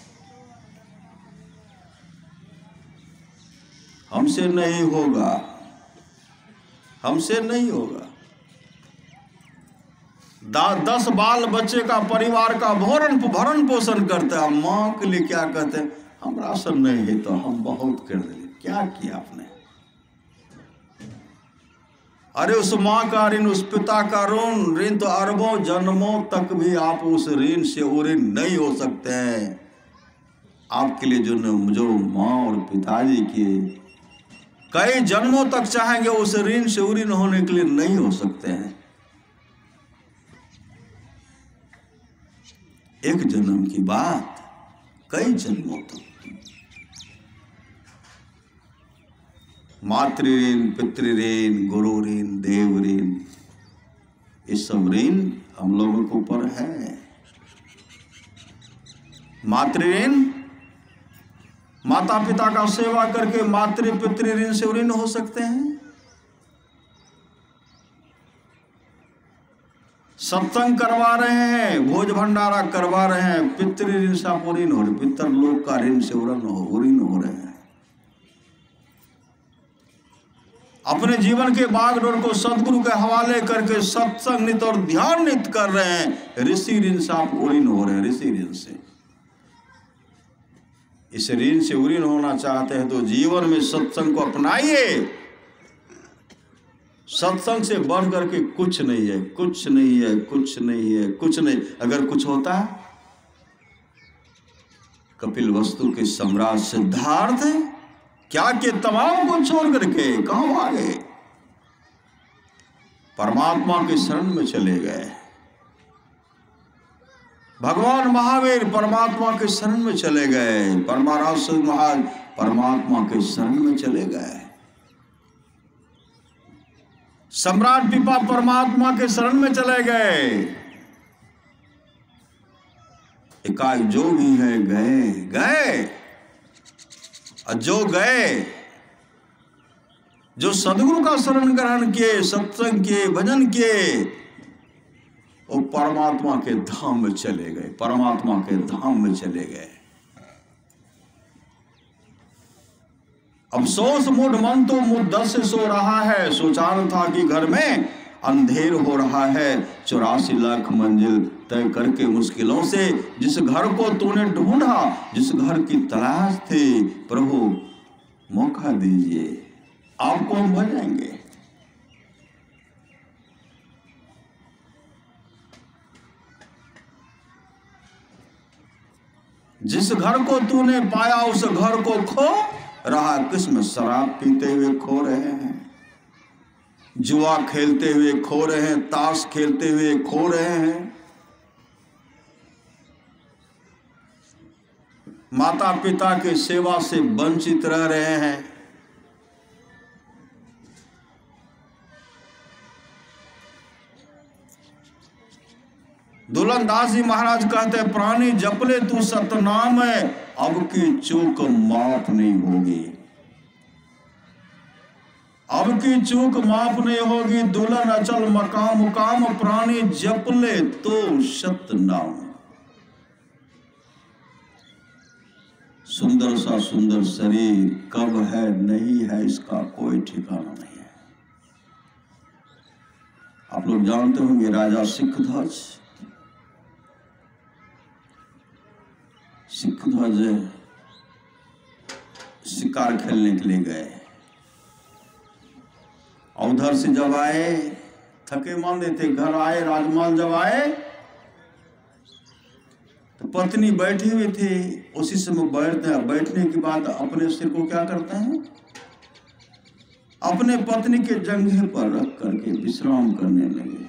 हमसे नहीं होगा, हमसे नहीं होगा। 10 बाल बच्चे का परिवार का भरण पोषण करते हैं, माँ के लिए क्या कहते हैं, हमरा सब नहीं है तो हम बहुत कर देंगे। क्या किया आपने, अरे उस माँ का ऋण, उस पिता का ऋण तो अरबों जन्मों तक भी आप उस ऋण से ऋण नहीं हो सकते हैं। आपके लिए जो माँ और पिताजी के कई जन्मों तक चाहेंगे, उस ऋण से ऋण होने के लिए नहीं हो सकते हैं। एक जन्म की बात, कई जन्मों तक। मातृ ऋण, पितृ ऋण, गुरु ऋण, देव ऋण, ये सब ऋण हम लोगों के ऊपर है। मातृ ऋण, माता पिता का सेवा करके मातृ पितृ ऋण से ऋण हो सकते हैं। सत्संग करवा रहे हैं, भोज भंडारा करवा रहे हैं, पितृ ऋण से आप ऋण हो रहे, पितर लोग का ऋण से ऋण हो रहे हैं। अपने जीवन के बागडोर को सदगुरु के हवाले करके सत्संग नित और ध्यान नित कर रहे हैं, ऋषि ऋण से आप ऋण हो रहे हैं, ऋषि ऋण से। इस ऋण से ऋण होना चाहते हैं तो जीवन में सत्संग को अपनाइए। सत्संग से बढ़ करके कुछ नहीं है, कुछ नहीं है, कुछ नहीं है, कुछ नहीं। अगर कुछ होता कपिल वस्तु के सम्राट सिद्धार्थ क्या के तमाम को छोड़ करके कहां भागे? परमात्मा के शरण में चले गए। भगवान महावीर परमात्मा के शरण में चले गए। परमाराज महाराज परमात्मा के शरण में चले गए। सम्राट पिपा परमात्मा के शरण में चले गए। एकाएक जो भी है गए गए, और जो गए, जो सदगुरु का शरण ग्रहण किए, सत्संग किए, भजन किए, वो परमात्मा के धाम में चले गए। परमात्मा के धाम में चले गए। अफसोस मूढ़ मन तो मुद्दत से सो रहा है, सोचान था कि घर में अंधेर हो रहा है। 84 लाख मंजिल तय करके मुश्किलों से जिस घर को तूने ढूंढा, जिस घर की तलाश थी, प्रभु मौका दीजिए, आपको हम भजेंगे। जिस घर को तूने पाया उस घर को खो रहा। किस्म शराब पीते हुए खो रहे हैं, जुआ खेलते हुए खो रहे हैं, ताश खेलते हुए खो रहे हैं, माता पिता के सेवा से वंचित रह रहे हैं। दुल्हनदास जी महाराज कहते हैं, प्राणी जपले तू सतनाम है, अब की चूक माफ नहीं होगी। अब की चूक माफ नहीं होगी। दुल्हन अचल मकाम मुकाम, प्राणी जपले तो सतनाम। सुंदर सा सुंदर शरीर कब है नहीं है इसका कोई ठिकाना नहीं है। आप लोग जानते होंगे राजा सिखध्वज शिकार खेलने के लिए गए। और उधर से जब आए थके मांदे थे, घर आए, राजमहल जब आए तो पत्नी बैठी हुई थी। उसी समय बैठने के बाद अपने सिर को क्या करते हैं, अपने पत्नी के जंघे पर रख करके विश्राम करने लगे।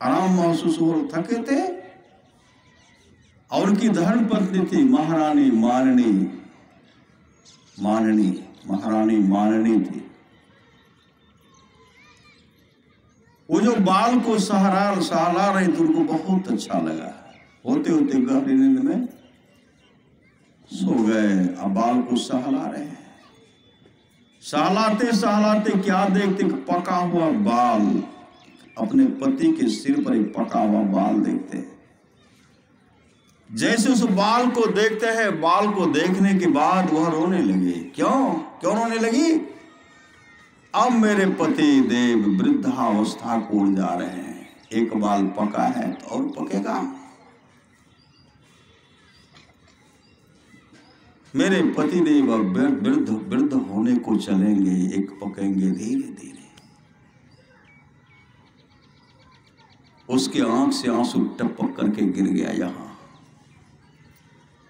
आराम महसूस हो, थके थे। और उनकी धर्म पत्नी थी महारानी माननी। महारानी माननी थी। वो जो बाल को सहला रही थी, उनको बहुत अच्छा लगा। होते होते गहरी नींद में सो गए। अब बाल को सहला रहे हैं। सहलाते सहलाते क्या देखते, पका हुआ बाल, अपने पति के सिर पर एक पका हुआ बाल देखते हैं। जैसे उस बाल को देखते हैं, बाल को देखने के बाद वह रोने लगे। क्यों रोने लगी? अब मेरे पति देव वृद्धावस्था को उड़ जा रहे हैं। एक बाल पका है तो और पकेगा। मेरे पति देव अब वृद्ध होने को चलेंगे, एक पकेंगे धीरे धीरे। उसके आंख से आंसू टपक करके गिर गया। यहाँ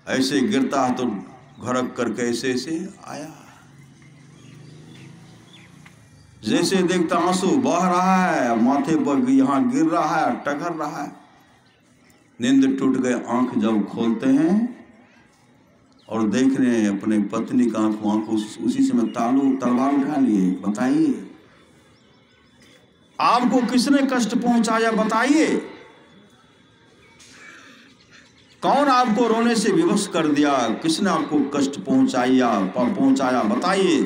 ऐसे गिरता है तो घरक करके ऐसे आया। जैसे देखता आंसू बह रहा है, माथे पर यहाँ गिर रहा है, टकर रहा है। नींद टूट गए। आंख जब खोलते हैं और देख रहे हैं अपने पत्नी का आंख, उसी समय तलवार उठा लिए। बताइए आपको किसने कष्ट पहुंचाया? बताइए कौन आपको रोने से विवश कर दिया? किसने आपको कष्ट पहुंचाया? बताइए।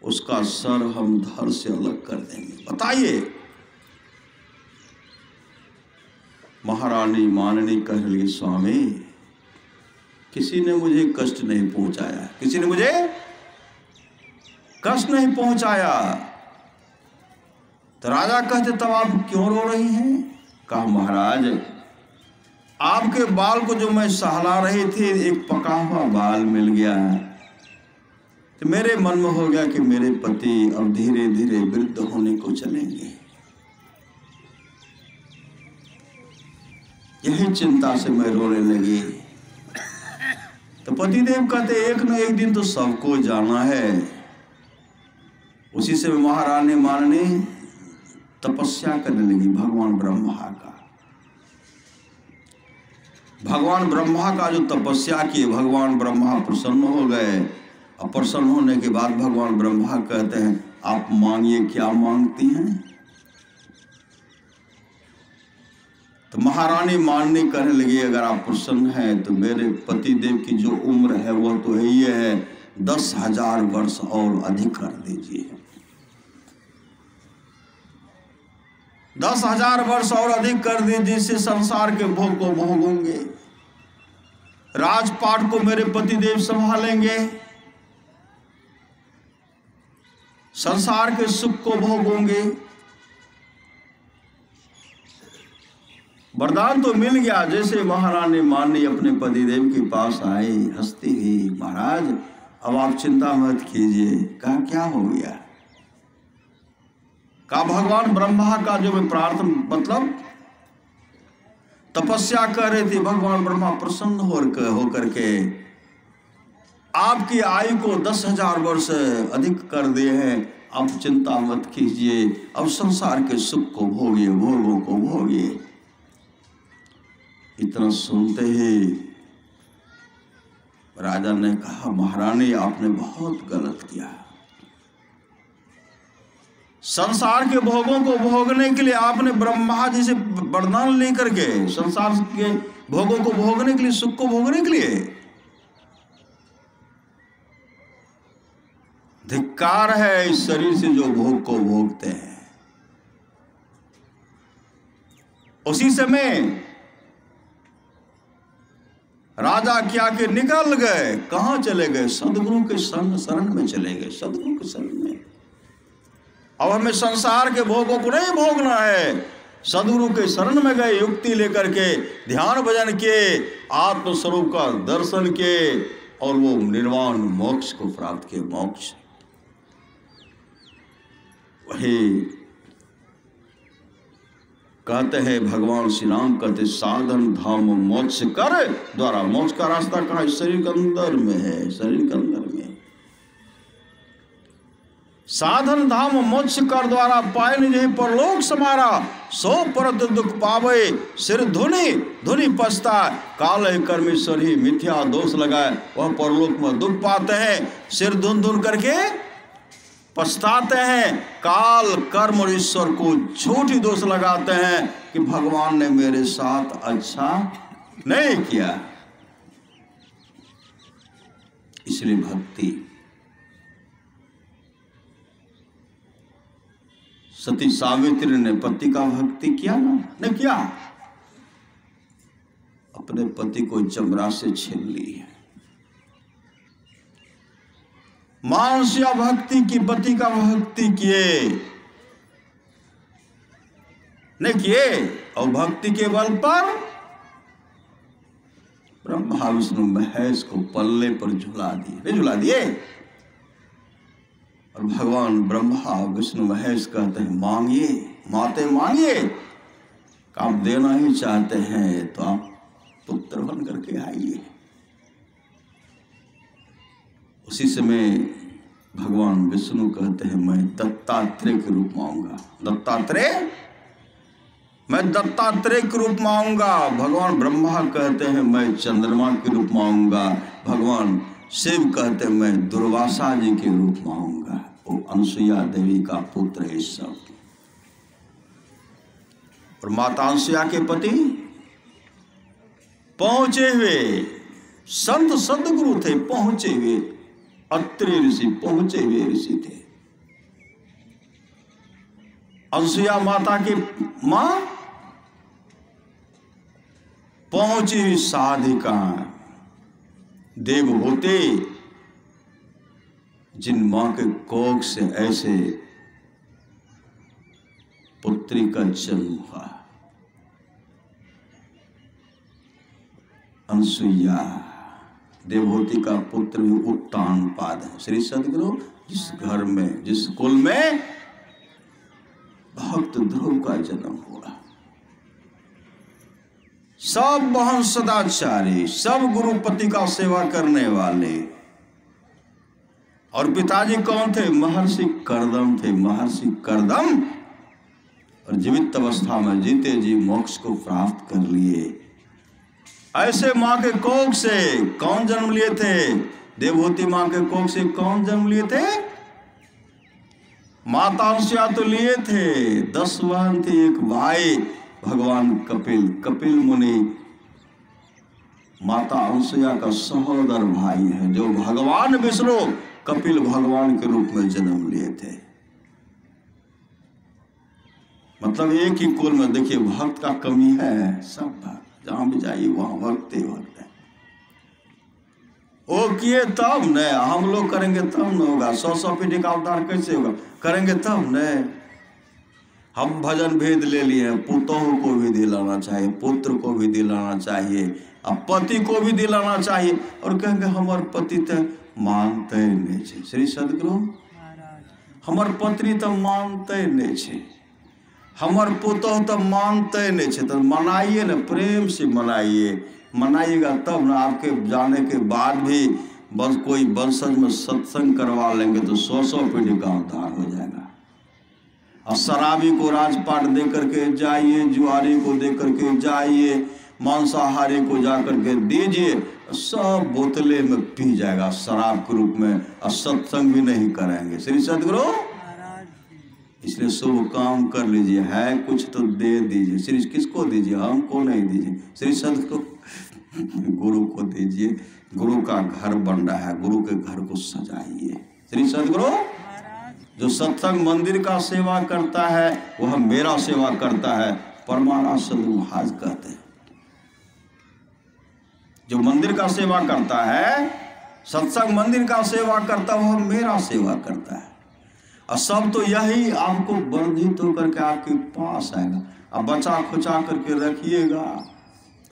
उसका सर हम धड़ से अलग कर देंगे। बताइए। महारानी माननी कह रही, स्वामी किसी ने मुझे कष्ट नहीं पहुंचाया, किसी ने मुझे कष्ट नहीं पहुंचाया। तो राजा कहते, तब आप क्यों रो रही हैं? कहा, महाराज आपके बाल को जो मैं सहला रही थी, एक पका हुआ बाल मिल गया। तो मेरे मन में हो गया कि मेरे पति अब धीरे धीरे वृद्ध होने को चलेंगे। यही चिंता से मैं रोने लगी। तो पतिदेव कहते एक न एक दिन तो सबको जाना है। उसी से महारानी माननी तपस्या करने लगी भगवान ब्रह्मा का। भगवान ब्रह्मा का जो तपस्या की, भगवान ब्रह्मा प्रसन्न हो गए। और प्रसन्न होने के बाद भगवान ब्रह्मा कहते हैं आप मांगिए, क्या मांगती हैं? तो महारानी माननी कहने लगी अगर आप प्रसन्न हैं तो मेरे पतिदेव की जो उम्र है वह तो यही है, 10,000 वर्ष और अधिक कर दीजिए। 10,000 वर्ष और अधिक कर दीजिए, जिससे संसार के भोग को भोगूंगे, राजपाट को मेरे पतिदेव संभालेंगे, संसार के सुख को भोगूंगे। वरदान तो मिल गया। जैसे महारानी माननी अपने पतिदेव के पास आई, हंसती ही, महाराज अब आप चिंता मत कीजिए। कहा क्या हो गया? कहा भगवान ब्रह्मा का जो मैं प्रार्थना मतलब तपस्या कर रहे थे, भगवान ब्रह्मा प्रसन्न होकर के आपकी आयु को 10,000 वर्ष अधिक कर दिए हैं। अब चिंता मत कीजिए, अब संसार के सुख को भोगिए, भोगों को भोगिए। इतना सुनते ही राजा ने कहा महारानी आपने बहुत गलत किया। संसार के भोगों को भोगने के लिए आपने ब्रह्मा जी से वरदान लेकर के संसार के भोगों को भोगने के लिए, सुख को भोगने के लिए, धिक्कार है इस शरीर से जो भोग को भोगते हैं। उसी समय राजा क्या के निकल गए। कहां चले गए? सदगुरु के शरण में चले गए, सदगुरु के शरण में। अब हमें संसार के भोगों को नहीं भोगना है, सदगुरु के शरण में गए, युक्ति लेकर के ध्यान भजन के, आत्मस्वरूप का दर्शन के और वो निर्वाण मोक्ष को प्राप्त किए। मोक्ष वही कहते हैं भगवान श्री राम कहते साधन धाम मोक्ष कर द्वारा। मोक्ष का रास्ता कहाँ? शरीर के अंदर में है, शरीर के अंदर में। साधन धाम मोक्ष कर द्वारा पाए नहीं परलोक समारा, सो परत दुख पावे सिर धुनि धुनि पछता। काल है कर्मेश्वरी मिथ्या दोष लगाए, वह परलोक में दुख पाते हैं, सिर धुन धुन करके पछताते हैं। काल कर्म और ईश्वर को झूठी दोष लगाते हैं कि भगवान ने मेरे साथ अच्छा नहीं किया। इसलिए भक्ति, सती सावित्री ने पति का भक्ति किया ना? नहीं किया। अपने पति को चमड़ा से छीन ली है। मानसिया भक्ति की, पति का भक्ति किए नहीं किए, और भक्ति के बल पर ब्रह्मा विष्णु महेश को पल्ले पर झुला दिए। नहीं झुला दिए? और भगवान ब्रह्मा विष्णु महेश कहते हैं मांगिए, माते मांगिए। आप देना ही चाहते हैं तो आप पुत्र बन करके आइए। उसी समय भगवान विष्णु कहते हैं मैं दत्तात्रेय के रूप में आऊंगा। दत्तात्रेय, मैं दत्तात्रेय के रूप में आऊंगा। भगवान ब्रह्मा कहते हैं मैं चंद्रमा के रूप में आऊंगा। भगवान शिव कहते हैं मैं दुर्वासा जी के रूप में आऊंगा। वो अनुसुईया देवी का पुत्र है सब। और माता अनुसुईया के पति पहुंचे हुए संत सदगुरु थे, पहुंचे हुए अत्रि ऋषि, पहुंचे हुए ऋषि थे। अनुसुईया माता की मां पहुंची हुई साधिका, देवभूति, जिन मां के कोख से ऐसे पुत्री का जन्म हुआ। अनुसुईया देवहूति का पुत्र भी उत्तान पाद है। श्री सदगुरु जिस घर में, जिस कुल में भक्त ध्रुव का जन्म हुआ, सब महान सदाचारी, सब गुरुपति का सेवा करने वाले। और पिताजी कौन थे? महर्षि कर्दम थे। महर्षि कर्दम और जीवित अवस्था में जीते जी मोक्ष को प्राप्त कर लिए। ऐसे माँ के कोख से कौन जन्म लिए थे? देवहूति माँ के कोख से कौन जन्म लिए थे? माता अंशुया तो लिए थे। 10 बहन थी, एक भाई भगवान कपिल। कपिल मुनि माता अंशुया का सहोदर भाई है, जो भगवान विष्णु कपिल भगवान के रूप में जन्म लिए थे। मतलब एक ही कुल में। देखिए भक्त का कमी है, सब भक्त जहां भी जाइए वहां भक्त ही भक्त है। वो किए तब न, हम लोग करेंगे तब न होगा। 100 पीढ़ी का अवतार कैसे होगा? करेंगे तब न। हम भजन भेद ले लिए, पुतोह को भी दिलाना चाहिए, पुत्र को भी दिलाना चाहिए, अब पति को भी दिलाना चाहिए। और कहेंगे हमार पति तो मानते नहीं छे। श्री सदगुरु हमार पत्नी तो मानते नहीं छे, हमार पुतोह तो मानते नहीं छे। तो मनाइए न, प्रेम से मनाइए। मनाइएगा तब ना। आपके जाने के बाद भी बस कोई वंशज में सत्संग करवा लेंगे तो 100 पीढ़ी का उद्धार हो जाएगा। और शराबी को राजपाट दे करके जाइए, जुआरी को दे करके जाइए, मांसाहारी को जा करके दीजिए, सब बोतले में पी जाएगा शराब के रूप में, और सत्संग भी नहीं करेंगे। श्री सदगुरु इसलिए शुभ काम कर लीजिए, है कुछ तो दे दीजिए। श्री किसको दीजिए? हमको नहीं दीजिए, श्री सदगुरु गुरु को दीजिए। गुरु का घर बन रहा है, गुरु के घर को सजाइए। श्री सदगुरु जो सत्संग मंदिर का सेवा करता है वह मेरा सेवा करता है, परमानंद सदगुरु महाराज कहते हैं। जो मंदिर का सेवा करता है, सत्संग मंदिर का सेवा करता है, वह मेरा सेवा करता है। और सब तो यही आपको वर्धित होकर के आपके पास आएगा। अब बचा खुचा करके रखिएगा,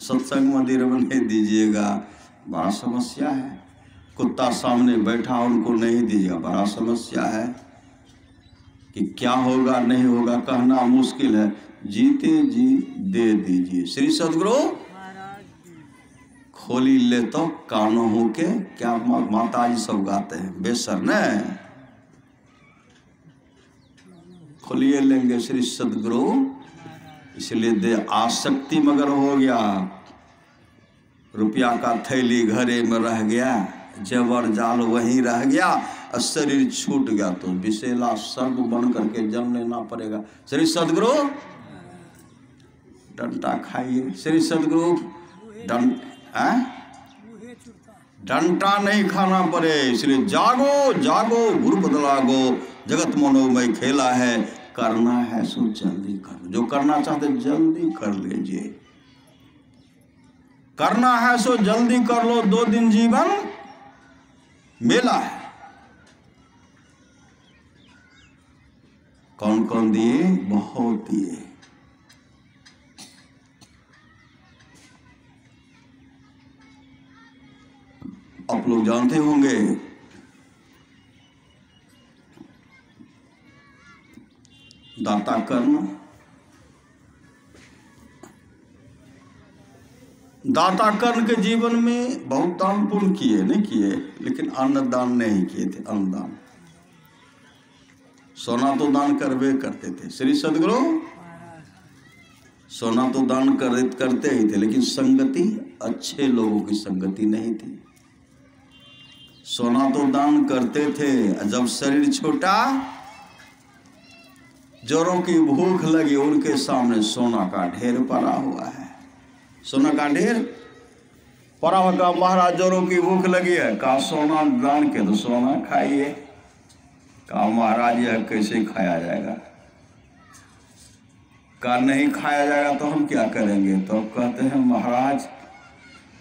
सत्संग मंदिर में नहीं दीजिएगा, बड़ा समस्या है। कुत्ता सामने बैठा उनको नहीं दीजिएगा, बड़ा समस्या है। कि क्या होगा नहीं होगा कहना मुश्किल है, जीते जी दे दीजिए। श्री सदगुरु खोली ले तो कानों हो के, क्या माता जी सब गाते हैं बेसर न, खोलिए लेंगे श्री सदगुरु। इसलिए दे आसक्ति मगर हो गया, रुपया का थैली घरे में रह गया, जबर जाल वहीं रह गया, और शरीर छूट गया तो विषैला सर्प बन करके जन्म लेना पड़ेगा। श्री सदगुरु डंटा खाइए। श्री सदगुरु डंटा नहीं खाना पड़े। इसलिए जागो जागो गुरु बदलागो, जगत मनोमय खेला है, करना है सो जल्दी कर। जो करना चाहते जल्दी कर लीजिए, करना है सो जल्दी कर लो। 2 दिन जीवन मेला है। कौन कौन दिए? बहुत दिए। आप लोग जानते होंगे दाता कर्म, दाता कर्ण के जीवन में बहुत दान पुण्य किए, नहीं किए, लेकिन अन्नदान नहीं किए थे। अन्नदान, सोना तो दान करवे करते थे। श्री सदगुरु सोना तो दान करते ही थे, लेकिन संगति अच्छे लोगों की संगति नहीं थी। सोना तो दान करते थे, जब शरीर छोटा, जोरों की भूख लगी, उनके सामने सोना का ढेर पड़ा हुआ है। सोना का ढेर पड़ा हुआ, महाराज जोरों की भूख लगी है, कहा सोना दान के तो सोना खाइए। कहा महाराज यह कैसे खाया जाएगा? कहा नहीं खाया जाएगा तो हम क्या करेंगे? तो कहते हैं महाराज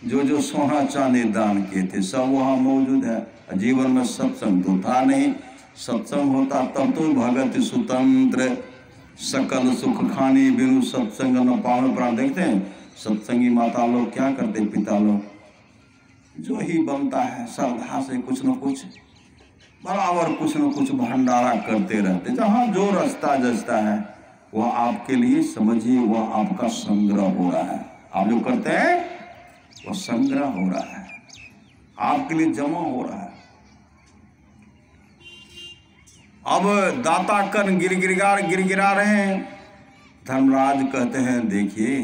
जो जो सोना चांदी दान किए थे सब वहाँ मौजूद है। जीवन में सत्संग तो था नहीं, सत्संग होता तब तो भगत स्वतंत्र सकल सुख खानी बिनु सत्संग न पावे प्राण। देखते हैं सत्संगी माता लोग क्या करते, पिता लोग, जो ही बनता है श्रद्धा से कुछ न कुछ बराबर कुछ न कुछ भंडारा करते रहते। जहाँ जो रास्ता जचता है वह आपके लिए समझिए, वह आपका संग्रह हो रहा है, आप जो करते हैं वो संग्रह हो रहा है, आपके लिए जमा हो रहा है। अब दाता कण गिरगिरा रहे हैं। धर्मराज कहते हैं देखिए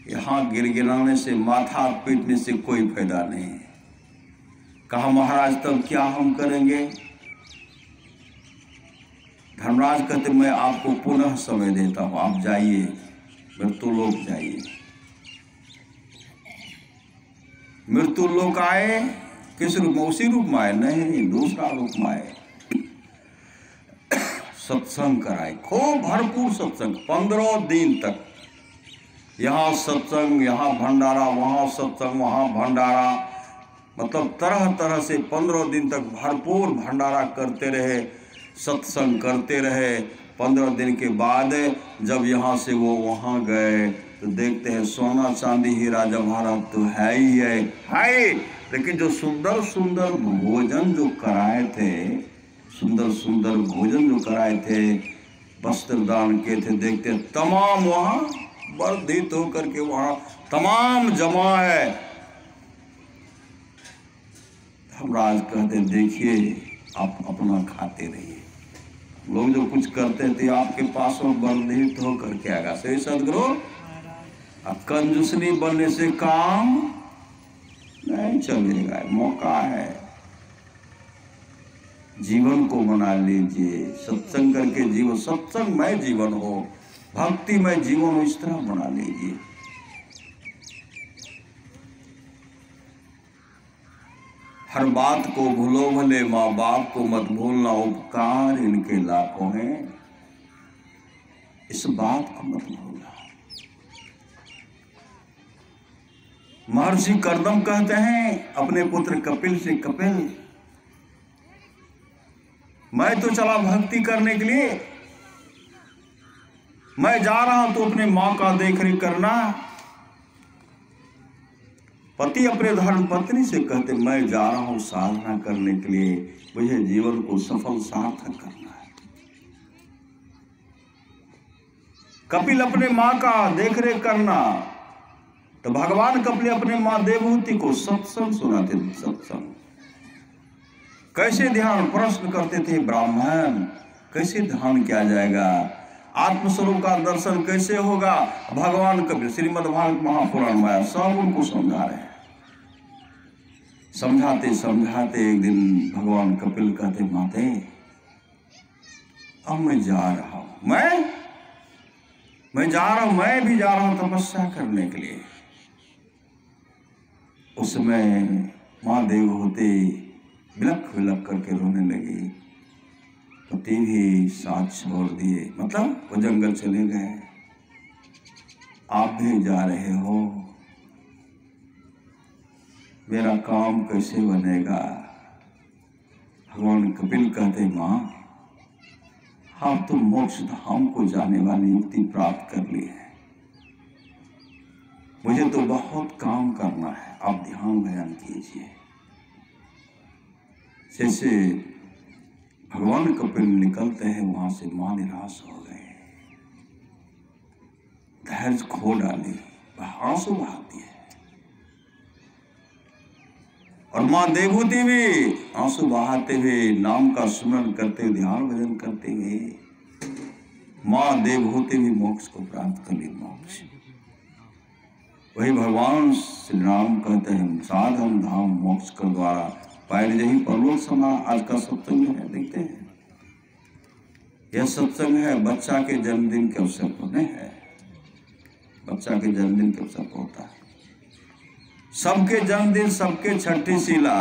यहां गिरगिराने से, माथा पीटने से कोई फायदा नहीं। कहा महाराज तब क्या हम करेंगे? धर्मराज कहते मैं आपको पुनः समय देता हूं, आप जाइए मृत्युलोक जाइए। मृत्युलोक आए, किस रूप में? उसी रूप में आए? नहीं, दूसरा रूप में आए। सत्संग कराए, खूब भरपूर सत्संग, 15 दिन तक। यहाँ सत्संग, यहाँ भंडारा, वहाँ सत्संग, वहाँ भंडारा, मतलब तरह तरह से 15 दिन तक भरपूर भंडारा करते रहे, सत्संग करते रहे। 15 दिन के बाद जब यहाँ से वो वहाँ गए तो देखते हैं सोना चांदी हीरा जवाहरात तो है ही है, लेकिन जो सुंदर सुंदर भोजन जो कराए थे, सुंदर सुंदर भोजन जो कराए थे, वस्त्र दान किए थे, देखते हैं तमाम वहाँ वर्धित होकर के वहाँ तमाम जमा है। धर्मराज कहते देखिए आप अपना खाते रहिए, लोग जो कुछ करते थे आपके पास में वर्धित होकर के आएगा। सही सदगुरु, कंजूसनी बनने से काम नहीं चलेगा। मौका है, जीवन को बना लीजिए, सत्संग करके जीवन, सत्संगमय जीवन हो, भक्तिमय जीवन हो, इस तरह बना लीजिए। हर बात को भूलो भले, माँ बाप को मत भूलना, उपकार इनके लाखों हैं, इस बात को मत भूलना। महर्षि कर्दम कहते हैं अपने पुत्र कपिल से, कपिल मैं तो चला भक्ति करने के लिए, मैं जा रहा हूं तो अपने मां का देखरेख करना। पति अपने धर्म पत्नी से कहते मैं जा रहा हूं साधना करने के लिए, मुझे जीवन को सफल सार्थक करना है। कपिल अपने मां का देखरेख करना, तो भगवान कपिल अपने मां देवहूति को सत्संग सुनाते थे। सत्संग कैसे ध्यान, प्रश्न करते थे ब्राह्मण कैसे ध्यान किया जाएगा, आत्मस्वरूप का दर्शन कैसे होगा। भगवान कपिल श्रीमद्भागवत महापुराण में सब उनको समझा रहे हैं। समझाते समझाते एक दिन भगवान कपिल कहते माते अब मैं जा रहा हूं, मैं जा रहा हूं, मैं भी जा रहा हूं तपस्या करने के लिए। उस समय मां देवहूति बिलख बिलख करके रोने लगी, पति भी साथ छोड़ दिए, मतलब वो जंगल चले गए, आप भी जा रहे हो, मेरा काम कैसे बनेगा। भगवान कपिल कहते मां आप तो मोक्ष धाम को जाने वाली युक्ति प्राप्त कर ली है, मुझे तो बहुत काम करना है, आप ध्यान भजन कीजिए। जैसे भगवान कपिल निकलते हैं वहां से मां निराश हो गए, धैर्य खो डाली, आंसू बहाती है। और मां देवहूति भी आंसू बहाते हुए नाम का स्मरण करते हुए, ध्यान भजन करते हुए मां देवहूति भी मोक्ष को प्राप्त कर ली। मोक्ष वही भगवान श्री राम कहते हैं साधन धाम मोक्ष कर द्वारा पाए यही परलोक समा। आज का सत्संग है, देखते हैं यह सत्संग है बच्चा के जन्मदिन के अवसर पर नहीं है, बच्चा के जन्मदिन के अवसर पर होता है। सबके जन्मदिन, सबके छठी शिला,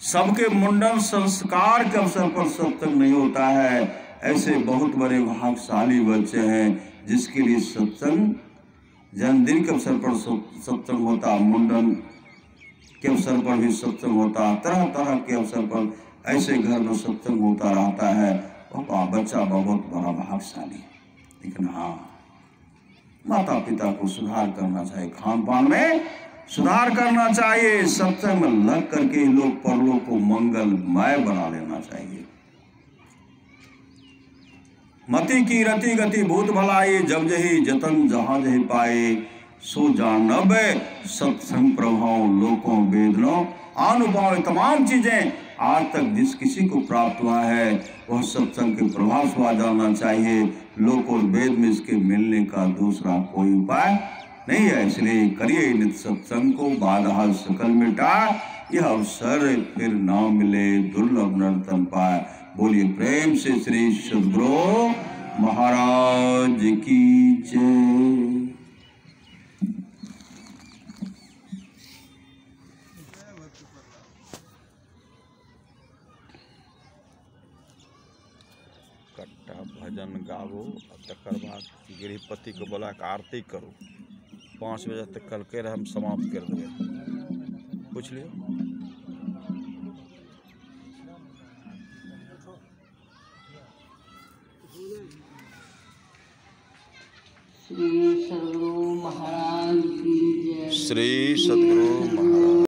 सबके मुंडन संस्कार के अवसर पर सत्संग नहीं होता है। ऐसे बहुत बड़े भाग्यशाली बच्चे हैं जिसके लिए सत्संग जन्मदिन के अवसर पर सत्संग होता, मुंडन के अवसर पर भी सत्संग होता, तरह तरह के अवसर पर ऐसे घर में सत्संग होता रहता है। और बच्चा बहुत बड़ा भाग्यशाली। लेकिन हाँ, माता पिता को सुधार करना चाहिए, खान पान में सुधार करना चाहिए, सत्संग में लग करके लोग परलोक को मंगलमय बना लेना चाहिए। मति की रति गति भूत भलाई, जब जही जतन जहाँ जही पाए। सो जानब सत्संग प्रभाव लोकों वेदनो, अनुभाव तमाम चीजें आज तक जिस किसी को प्राप्त हुआ है वह सत्संग के प्रभाव से जानना चाहिए। लोक और वेद में इसके मिलने का दूसरा कोई उपाय नहीं है। इसलिए करिए नित्य सत्संग को, बाधा सकल मिटा, यह अवसर फिर ना मिले, दुर्लभ नर्तन पाए। बोलिए प्रेम से श्री सद्गुरु महाराज की जय। कट्टा भजन गावो, तकर बाद गृहपति को बोला कि आरती करो। 5 बजे तक कल के हम समाप्त कर देंगे। पूछ लियो। श्री सद्गुरु महाराज की जय। श्री सद्गुरु महाराज।